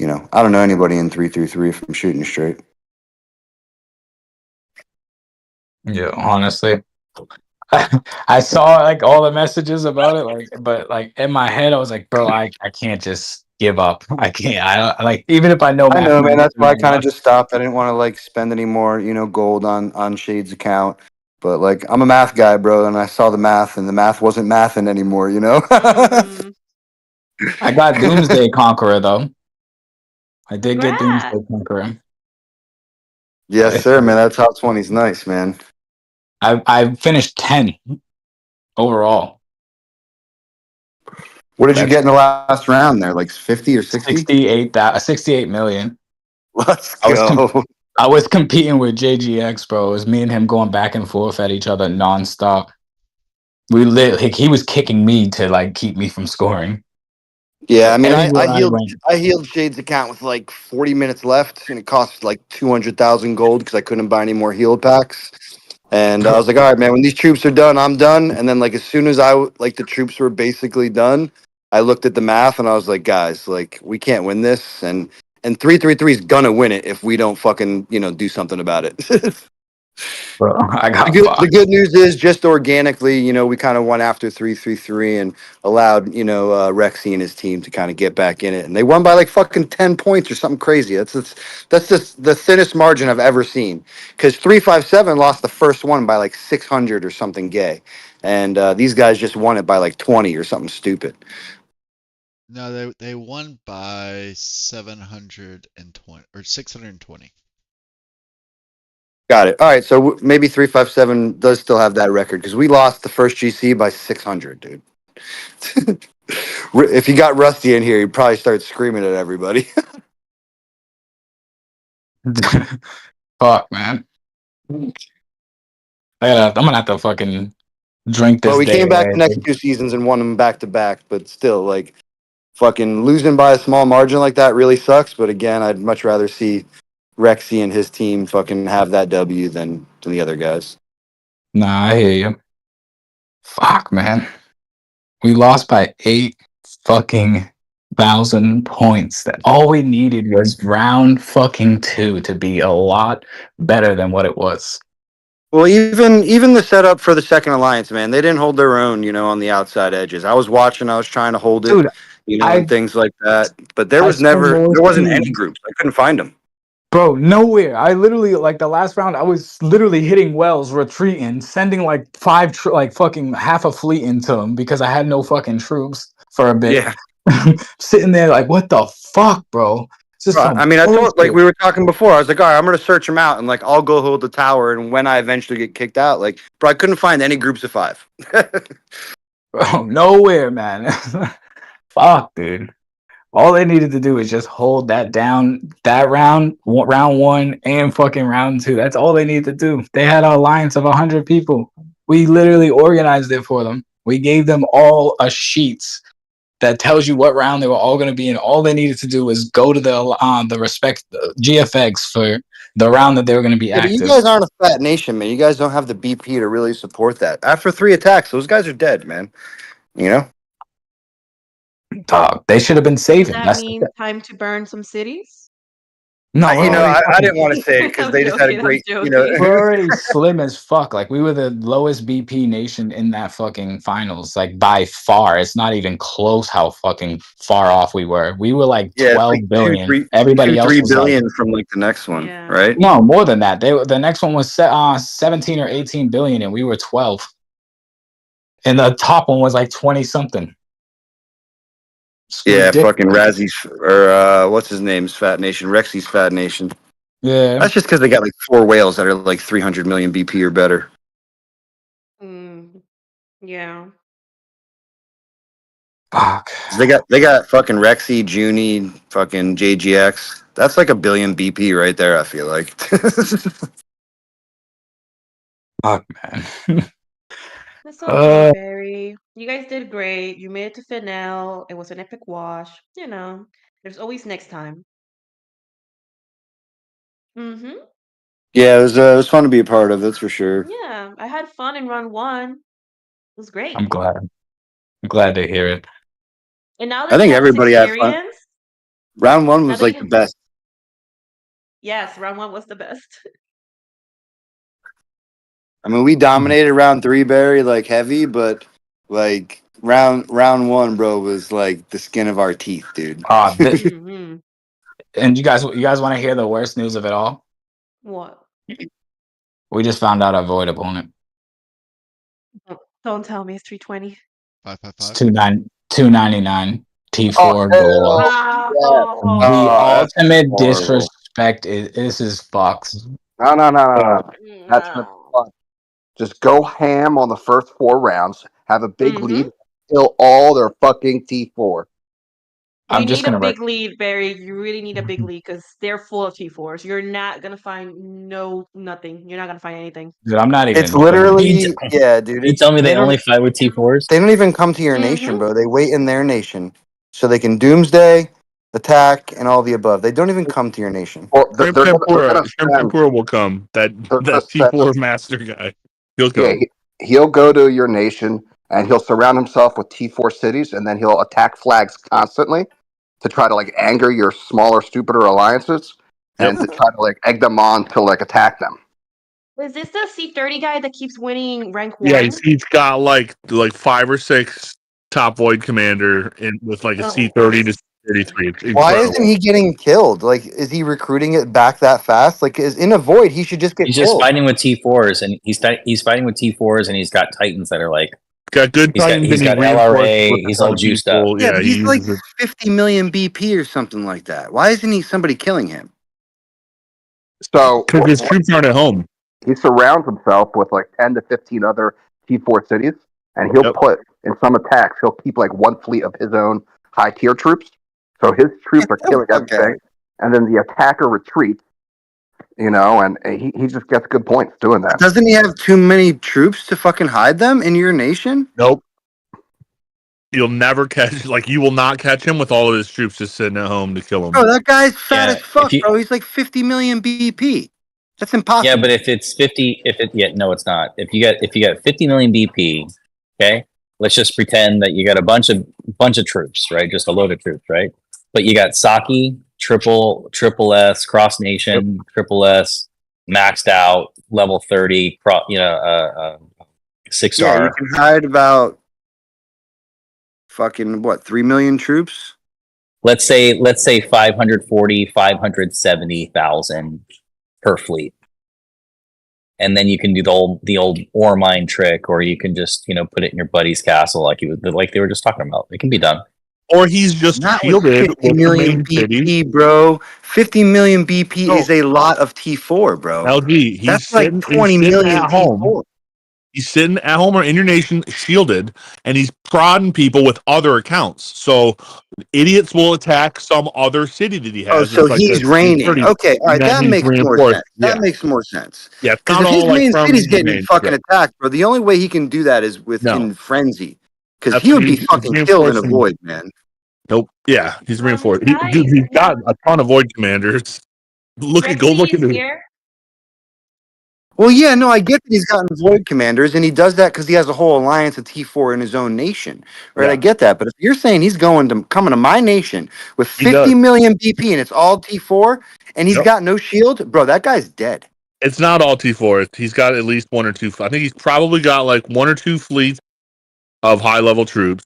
I don't know anybody in 333 if I'm shooting straight. Yeah, honestly. I saw like all the messages about it, but like in my head, I was like, bro, I can't just give up. I can't. I don't like even if I know I know, man. mathematically That's why I I kind of lost. just stopped. I didn't want to like spend any more gold on Shade's account. But like I'm a math guy, bro, and I saw the math, and the math wasn't mathing anymore. Mm-hmm. I got Doomsday Conqueror though. I did get Congrats. Doomsday Conqueror. Yes, sir, man. That top 20's nice, man. I finished 10 overall. What did you That's get in the last round there? Like 50 or 60? 68 million. Let's I was go. I was competing with JGX, bro. It was me and him going back and forth at each other nonstop. Like, he was kicking me to like keep me from scoring. Yeah, I Like mean, everywhere I went. I healed Shade's account with like 40 minutes left, and it cost like 200,000 gold because I couldn't buy any more healed packs. And I was like, all right, man, when these troops are done, I'm done. And then like as soon as like the troops were basically done, I looked at the math and I was like, guys, like we can't win this, and 333 is gonna win it if we don't fucking do something about it. Bro, I The got good, the fucked. good news is just organically, we kind of won after 333 and allowed, Rexy and his team to kind of get back in it. And they won by like fucking 10 points or something crazy. That's just the thinnest margin I've ever seen. Because 357 lost the first one by like 600 or something gay. And these guys just won it by like 20 or something stupid. No, they won by 720 or 620. Got it. All right, so maybe 357 does still have that record because we lost the first GC by 600, dude. If you got Rusty in here, he'd probably start screaming at everybody. Fuck, man. I'm gonna have to fucking drink Well, this we day came back away. the next two seasons and won them back to back, but still, like, fucking losing by a small margin like that really sucks. But again, I'd much rather see Rexy and his team fucking have that W than the other guys. Nah, I hear you. Fuck, man. We lost by 8 fucking thousand points. That all we needed was round fucking 2 to be a lot better than what it was. Well, even the setup for the second alliance, man, they didn't hold their own, on the outside edges. I was watching, I was trying to hold it, Dude, and I things like that. But I spent there most wasn't any teams. groups. I couldn't find them. Bro, nowhere. I literally like the last round. I was literally hitting wells, retreating, sending like like fucking half a fleet into them because I had no fucking troops for a bit. Yeah. Sitting there like, what the fuck, bro? It's just Right. some I mean, I told like bullshit. we were talking before. I was like, all right, I'm gonna search them out, and like I'll go hold the tower. And when I eventually get kicked out, like, bro, I couldn't find any groups of 5. Bro, nowhere, man. Fuck, dude. All they needed to do is just hold that down that round 1 and fucking round 2. That's all they needed to do. They had an alliance of 100 people. We literally organized it for them. We gave them all a sheets that tells you what round they were all going to be in. All they needed to do was go to the respect GFX for the round that they were going to be Yeah, but you active. guys aren't a fat nation, man. You guys don't have the BP to really support that. After 3 attacks, those guys are dead, man. You know? Dog, they should have been Does saving. that That's mean time to burn some cities? no, we're already I fucking. didn't want to say it because I'm they just had a joking. I'm great, joking. We're already slim as fuck. Like we were the lowest BP nation in that fucking finals, like by far. It's not even close how fucking far off we were. We were like yeah, it's like 12 billion. Everybody two, else three was like billion from like the next one, Yeah. right? no more than that. The next one was 17 or 18 billion, and we were 12. And the top one was like 20 something. It's Yeah, ridiculous. fucking Razzy's or what's his name's Fat Nation, Rexy's Fat Nation. Yeah. That's just because they got like 4 whales that are like 300 million BP or better. Yeah. Fuck. They got fucking Rexy, Junie, fucking JGX. That's like a billion BP right there. I feel like. Fuck, man. That's okay, Barry. You guys did great. You made it to finale. It was an epic wash. There's always next time. Mm-hmm. Yeah, it was fun to be a part of. That's for sure. Yeah, I had fun in round 1. It was I'm great. glad. I'm glad to hear it. And now I that you think have this everybody had fun. experience, Round 1 now was that like the you best. yes, round 1 was the best. I mean, we dominated round 3, Barry, like heavy, but like round 1, bro, was like the skin of our teeth, dude. Mm-hmm. And you guys want to hear the worst news of it all? What? We just found out our void opponent. Don't tell me it's 320. 555. 299 T4 Oh, goal. hell yeah. The Oh, that's ultimate horrible. disrespect is this is Fox. No. That's not fun. Just go ham on the first 4 rounds, have a big Mm-hmm. lead, kill all their fucking T4. You I'm just need a gonna big lead, Barry. You really need a big lead because they're full of T4s. You're not gonna find nothing. You're not gonna find anything. dude, I'm not It's even gonna literally, yeah, dude. You tell me They they don't only fight with T4s? they don't even come to your nation, bro. They wait in their nation so they can doomsday, attack, and all the above. They don't even come to your nation. Well, Shrimp they're Tempura. gonna Shrimp send. Tempura will come. That They're gonna that send. T4 master guy. He'll Yeah, come. he'll go to your nation and he'll surround himself with T4 cities, and then he'll attack flags constantly to try to like anger your smaller, stupider alliances, Yep. and to try to like egg them on to like attack them. Is this the C30 guy that keeps winning rank Yeah, 1? he's got like 5 or 6 top void commander in with like a Oh. C30 to 33. It's Why isn't incredible. he getting killed? Like, is he recruiting it back that fast? Like, is in a void, he should just get He's just killed. fighting with T4s, and he's fighting with T4s, and he's got Titans that are like Got good Titans He's and he got reinforced with LRA. a He's ton all of juiced up. people. Yeah, Yeah, but he he's like uses it. 50 million BP or something like that. Why isn't he somebody killing him? So Because his troops aren't at home. he surrounds himself with like 10 to 15 other T4 cities, and he'll Yep. put in some attacks. He'll keep like one fleet of his own high tier troops, so his troops are killing Okay. everything, and then the attacker retreats. And he just gets good points doing that. Doesn't he have too many troops to fucking hide them in your nation? Nope. You'll never catch, like, you will not catch him with all of his troops just sitting at home to kill him. Bro, that guy's fat Yeah, as fuck, if you- bro. He's like 50 million BP. That's impossible. Yeah, but if it's 50, no, it's not. If you got 50 million BP, okay, let's just pretend that you got a bunch of troops, right? Just a load of troops, right? But you got Saki, triple S, cross nation, triple S, maxed out, level 30, 6 Yeah, star. you can hide about fucking what, 3 million troops? Let's say 540, 570,000 per fleet. And then you can do the old ore mine trick, or you can just put it in your buddy's castle like they were just talking about. It can be done. Or he's just Not with shielded 50 with the million main city. BP, bro. 50 million BP No. is a lot of T4, bro. LG, That's like 20 million at home. T4. He's sitting at home or in your nation, shielded, and he's prodding people with other accounts. So idiots will attack some other city that he has. Oh, so It's like he's a reigning. 30, Okay, all right, and then that he's makes more reinforced. sense. Yeah. That makes more sense. Yeah, it's Because not if his all like main from city's getting main. fucking Yeah. attacked, bro, the only way he can do that is in frenzy. Because he would be fucking killed in a void, man. Nope. Yeah, he's reinforced. Dude, he's got a ton of void commanders. Go look at him. Here. Well, yeah, no, I get that he's gotten void commanders, and he does that because he has a whole alliance of T4 in his own nation, right? Yeah. I get that, but if you're saying he's coming to my nation with He does. 50 million BP and it's all T4, and he's Yep. got no shield, bro, that guy's dead. It's not all T4. He's got at least one or two. I think he's probably got like one or two fleets of high level troops,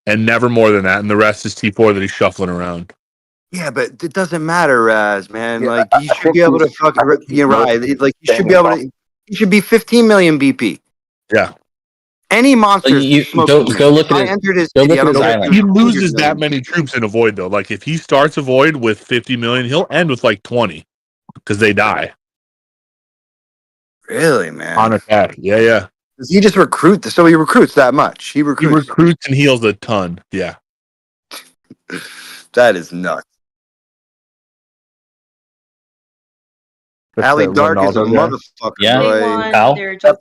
and never more than that. And the rest is T4 that he's shuffling around. Yeah, but it doesn't matter, Raz, man. Yeah, like you I should think be able to he's- fucking. I think he's You're right. Like you should be able to. You should be 15 million BP. Yeah. Any monster. You go look at his island. He loses that many troops in a void though. Like if he starts a void with 50 million, he'll end with like 20 because they die Really, man. on attack. Yeah. Does he just recruit? So he recruits that much. He He recruits. recruits and heals a ton. Yeah. That is nuts. That's Ali that Dark is a Ronaldo guy. motherfucker. Yeah. boy. They won Pal? their Josie.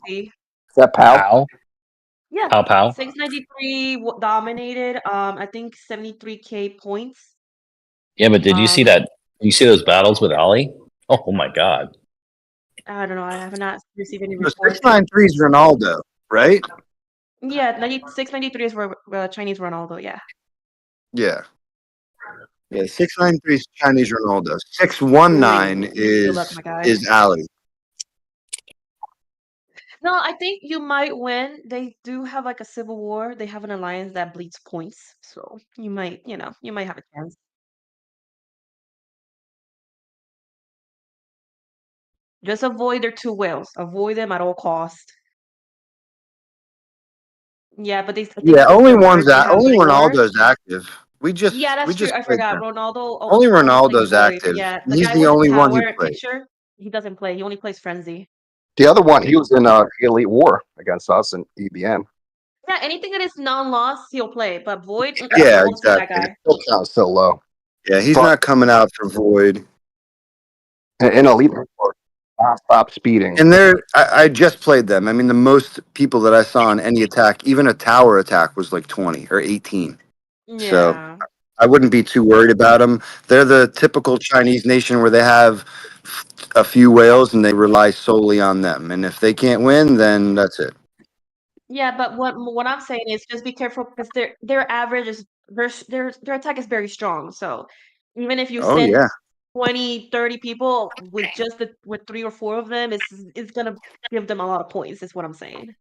Is that Pal? Pow. Yeah. Pow. 693 dominated. I think 73k points. Yeah, but did you see that? You see those battles with Ali? Oh my god. I don't know. I have not received any No, reports. 693 is Ronaldo, right? Yeah, 693 is for Chinese Ronaldo. Yeah. Yeah. Yeah, 693 is Chinese Ronaldo. 619 Good luck, my guy. is Ali. No, I think you might win. They do have like a civil war. They have an alliance that bleeds points, so you might have a chance. Just avoid their two whales. Avoid them at all cost. Yeah, but I think Yeah, only the one's merge, they that. have Only more. Ronaldo's active. Yeah, that's true. I played forgot. them. Ronaldo Only plays Ronaldo's Void. active. Yeah, the He's guy the with only one who tower plays. picture, he doesn't play. He only plays Frenzy. The other one, he was in Elite War against us in EBN. Yeah, anything that is non-loss, he'll play. But Void, Yeah, I won't see that exactly. guy. Still count so low. Yeah, he's But- not coming out for Void. In Elite War, stop speeding. And I just played them. I mean, the most people that I saw in any attack, even a tower attack, was like 20 or 18. Yeah. So I wouldn't be too worried about them. They're the typical Chinese nation where they have a few whales and they rely solely on them. And if they can't win, then that's it. Yeah, but what I'm saying is just be careful because their average is their attack is very strong. So even if you Oh, send yeah. 20, 30 people with with 3 or 4 of them, it's gonna give them a lot of points. Is what I'm saying.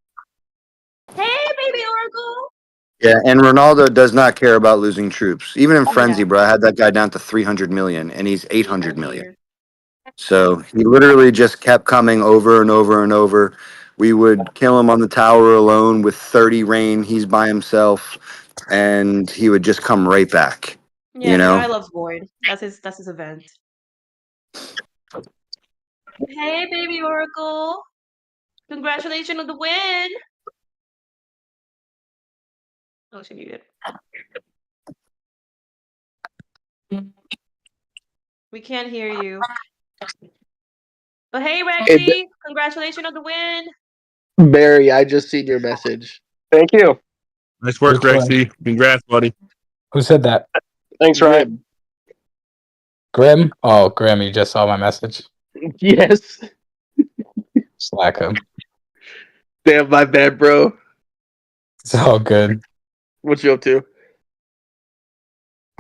Hey, baby Oracle. Yeah, and Ronaldo does not care about losing troops. Even in Oh, Frenzy, yeah. bro, I had that guy down to 300 million, and he's 800 million. So he literally just kept coming over and over and over. We would kill him on the tower alone with 30 rain. He's by himself, and he would just come right back. Yeah, You the know. guy loves Void. That's his event. Hey, baby Oracle. Congratulations on the win. Oh, she muted. We can't hear you. But hey, Rexy, congratulations on the win. Barry, I just seen your message. Thank you. Nice work, Which one? Rexy. Congrats, buddy. Who said that? Thanks, Ryan. Grim? Oh, Grim, you just saw my message. Yes. Slack him. Damn, my bad, bro. It's all good. What you up to?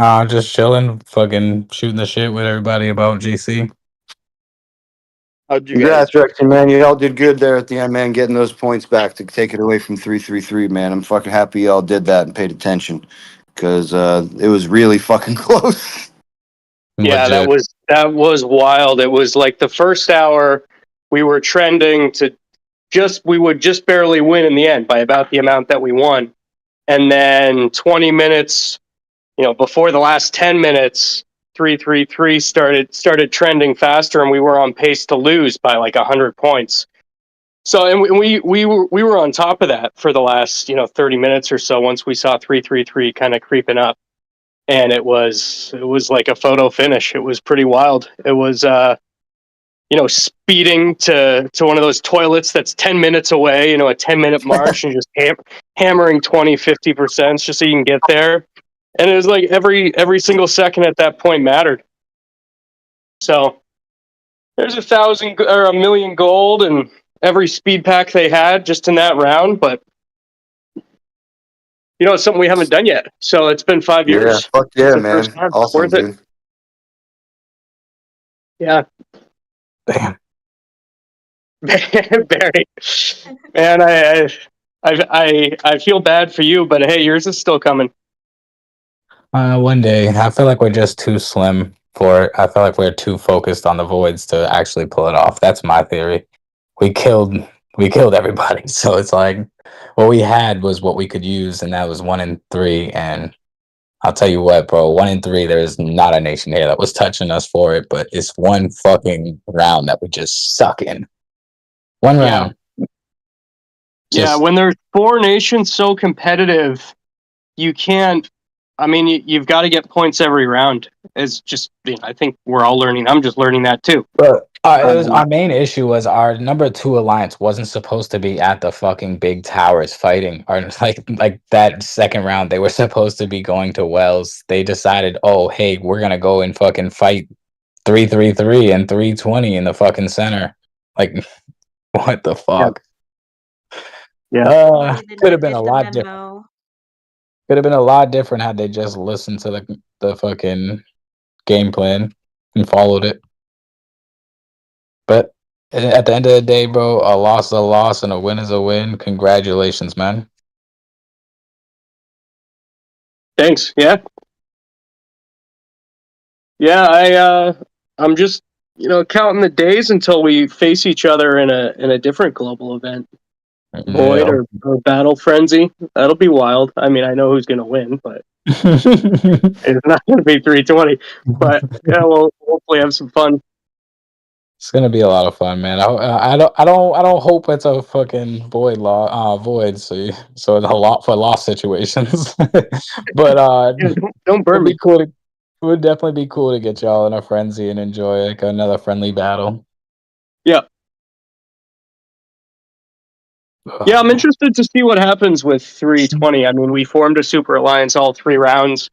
Just chilling, fucking shooting the shit with everybody about GC. How'd you guys? Congrats, Rexy, man. You all did good there at the end, man, getting those points back to take it away from 3-3-3, man. I'm fucking happy y'all did that and paid attention because it was really fucking close. Yeah, Legit. that was wild. It was like the first hour we were trending to we would just barely win in the end by about the amount that we won. And then 20 minutes, before the last 10 minutes, 3-3-3 started trending faster, and we were on pace to lose by like 100 points. So, and we were on top of that for the last 30 minutes or so. Once we saw 3-3-3 kind of creeping up, and it was like a photo finish. It was pretty wild. It was speeding to one of those toilets that's 10 minutes away. A 10-minute march, and just hammering 20-50% just so you can get there. And it was like every single second at that point mattered. So there's 1,000 or 1,000,000 gold and every speed pack they had just in that round. But it's something we haven't done yet. So it's been 5 Yeah, years. fuck yeah, It's the man. first time. Awesome, Worth it. dude. Yeah. Damn. Barry, man, I feel bad for you, but hey, yours is still coming. One day. I feel like we're just too slim for it. I feel like we're too focused on the voids to actually pull it off. That's my theory. We killed everybody. So it's like what we had was what we could use, and that was 1 in 3. And I'll tell you what, bro, 1 in 3, there's not a nation here that was touching us for it, but it's one fucking round that we just suck in. One round. Yeah, when there's 4 nations so competitive, you can't. I mean, you've got to get points every round. It's just, I think we're all learning. I'm just learning that too. But our main issue was our number 2 alliance wasn't supposed to be at the fucking big towers fighting. Or like that second round, they were supposed to be going to Wells. They decided, oh hey, we're gonna go and fucking fight 3-3-3 and 320 in the fucking center. Like, what the fuck? Yeah. Could have been a lot different. Could have been a lot different had they just listened to the fucking game plan and followed it. But at the end of the day, bro, a loss is a loss and a win is a win. Congratulations, man. Thanks. Yeah. Yeah, I'm just counting the days until we face each other in a different global event. Void or Battle Frenzy. That'll be wild. I mean, I know who's gonna win, but it's not gonna be 320. But yeah, we'll hopefully have some fun. It's gonna be a lot of fun, man. I don't hope it's a fucking void so it's a lot for lost situations. But don't burn me. It would definitely be cool to get y'all in a frenzy and enjoy like another friendly battle. Yeah. Yeah, I'm interested to see what happens with 320. I mean, we formed a super alliance all 3 rounds.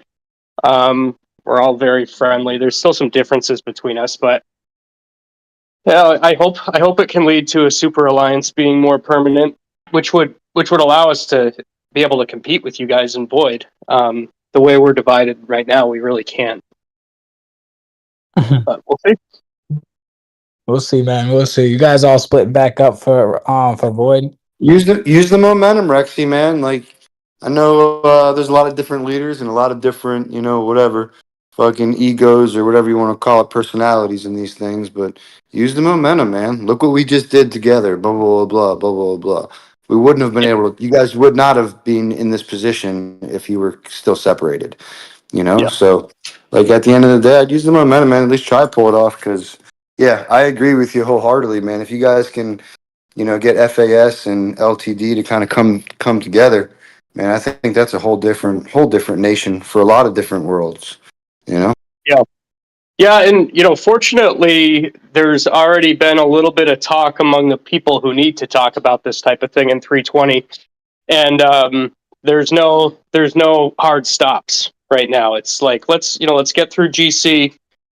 We're all very friendly. There's still some differences between us, but yeah, I hope it can lead to a super alliance being more permanent, which would allow us to be able to compete with you guys in Void. The way we're divided right now, we really can't. But we'll see. We'll see, man. We'll see. You guys all split back up for Void. Use the momentum, Rexy, man. Like I know there's a lot of different leaders and a lot of different, whatever. fucking egos or whatever you want to call it, personalities in these things, but use the momentum, man. Look what we just did together. Blah blah blah blah blah blah. We wouldn't have been able to. You guys would not have been in this position if you were still separated. You know, Yeah. so like at the end of the day, I'd use the momentum, man. At least try to pull it off, because yeah, I agree with you wholeheartedly, man. If you guys can, get FAS and LTD to kind of come together, man, I think that's a whole different nation for a lot of different worlds. You know. Yeah. Yeah, and fortunately, there's already been a little bit of talk among the people who need to talk about this type of thing in 320, and there's no hard stops right now. It's like let's get through GC.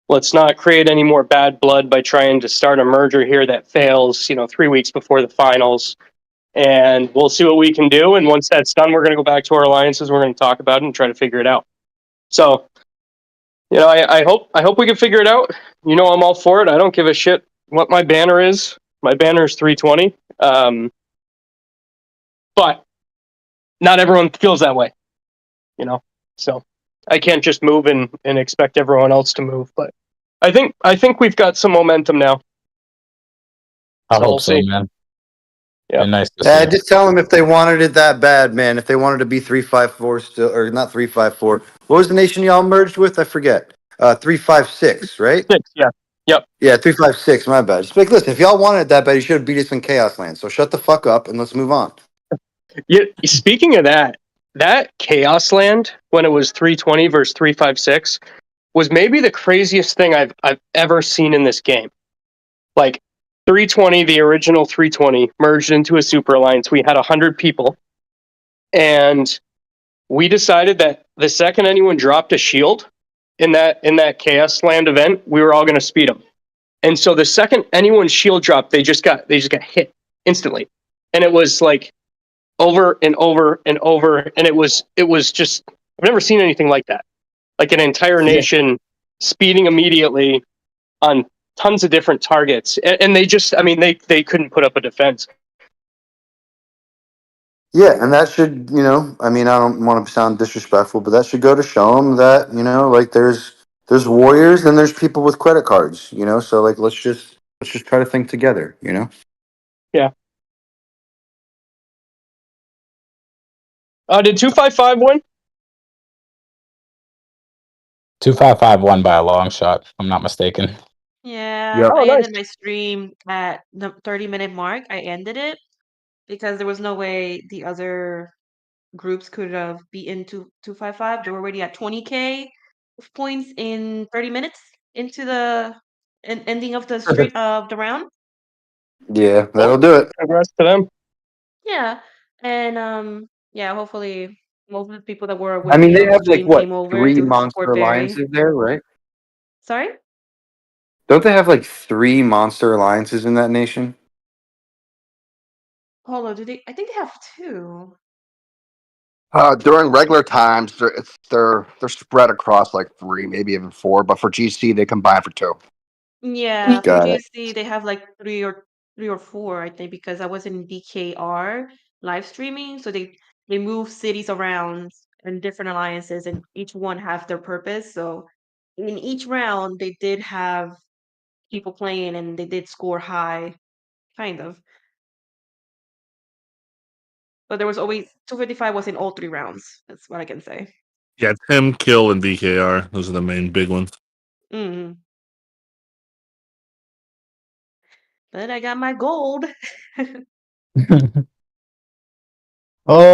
Let's not create any more bad blood by trying to start a merger here that fails. 3 weeks before the finals, and we'll see what we can do. And once that's done, we're going to go back to our alliances. We're going to talk about it and try to figure it out. So. I hope we can figure it out. I'm all for it. I don't give a shit what my banner is. My banner is 320. But not everyone feels that way, So I can't just move and expect everyone else to move. But I think we've got some momentum now. I So hope we'll so, see. man. Yeah. Been nice to Yeah, see. just tell them if they wanted it that bad, man. If they wanted to be 354 still, or not 354. What was the nation y'all merged with? I forget. 356, right? 6, yeah. Yep. Yeah, 356. My bad. Just like, listen, if y'all wanted it that bad, you should have beat us in Chaos Land. So shut the fuck up and let's move on. Yeah. Speaking of that Chaos Land when it was 320 versus 356 was maybe the craziest thing I've ever seen in this game. Like 320, the original 320 merged into a super alliance. We had 100 people, and we decided that the second anyone dropped a shield in that Chaos Land event, we were all going to speed them. And so the second anyone shield dropped, they just got hit instantly, and it was like over and over and over, and it was just I've never seen anything like that. Like an entire Yeah. nation speeding immediately on tons of different targets, and they just, they couldn't put up a defense. Yeah, and that should, I don't want to sound disrespectful, but that should go to show them that, like there's warriors and there's people with credit cards, so like let's just try to think together. Yeah. Did 255 win? 255 won by a long shot, if I'm not mistaken. Yeah, Yep. Oh, I nice. ended my stream at the 30-minute mark. I ended it because there was no way the other groups could have beaten 255. They were already at 20K of points in 30 minutes into the ending of the street of the round. Yeah, Well, that'll do it. congrats to them. Yeah, and yeah, hopefully most of the people that were I with mean, me they on the have like stream what, came over 3 to monster support Barry. alliances there, right? Sorry? Don't they have like 3 monster alliances in that nation? Hold on, do they? I think they have two. During regular times, they're spread across like 3, maybe even 4. But for GC, they combine for 2. Yeah, for Got it. GC they have like three or four, I think, because I was in BKR live streaming, so they move cities around and different alliances, and each one have their purpose. So in each round, they did have people playing, and they did score high, kind of. But there was always 255 was in all three rounds. That's what I can say. Yeah, Tim, Kill, and VKR. Those are the main big ones. Mm. But I got my gold. Oh.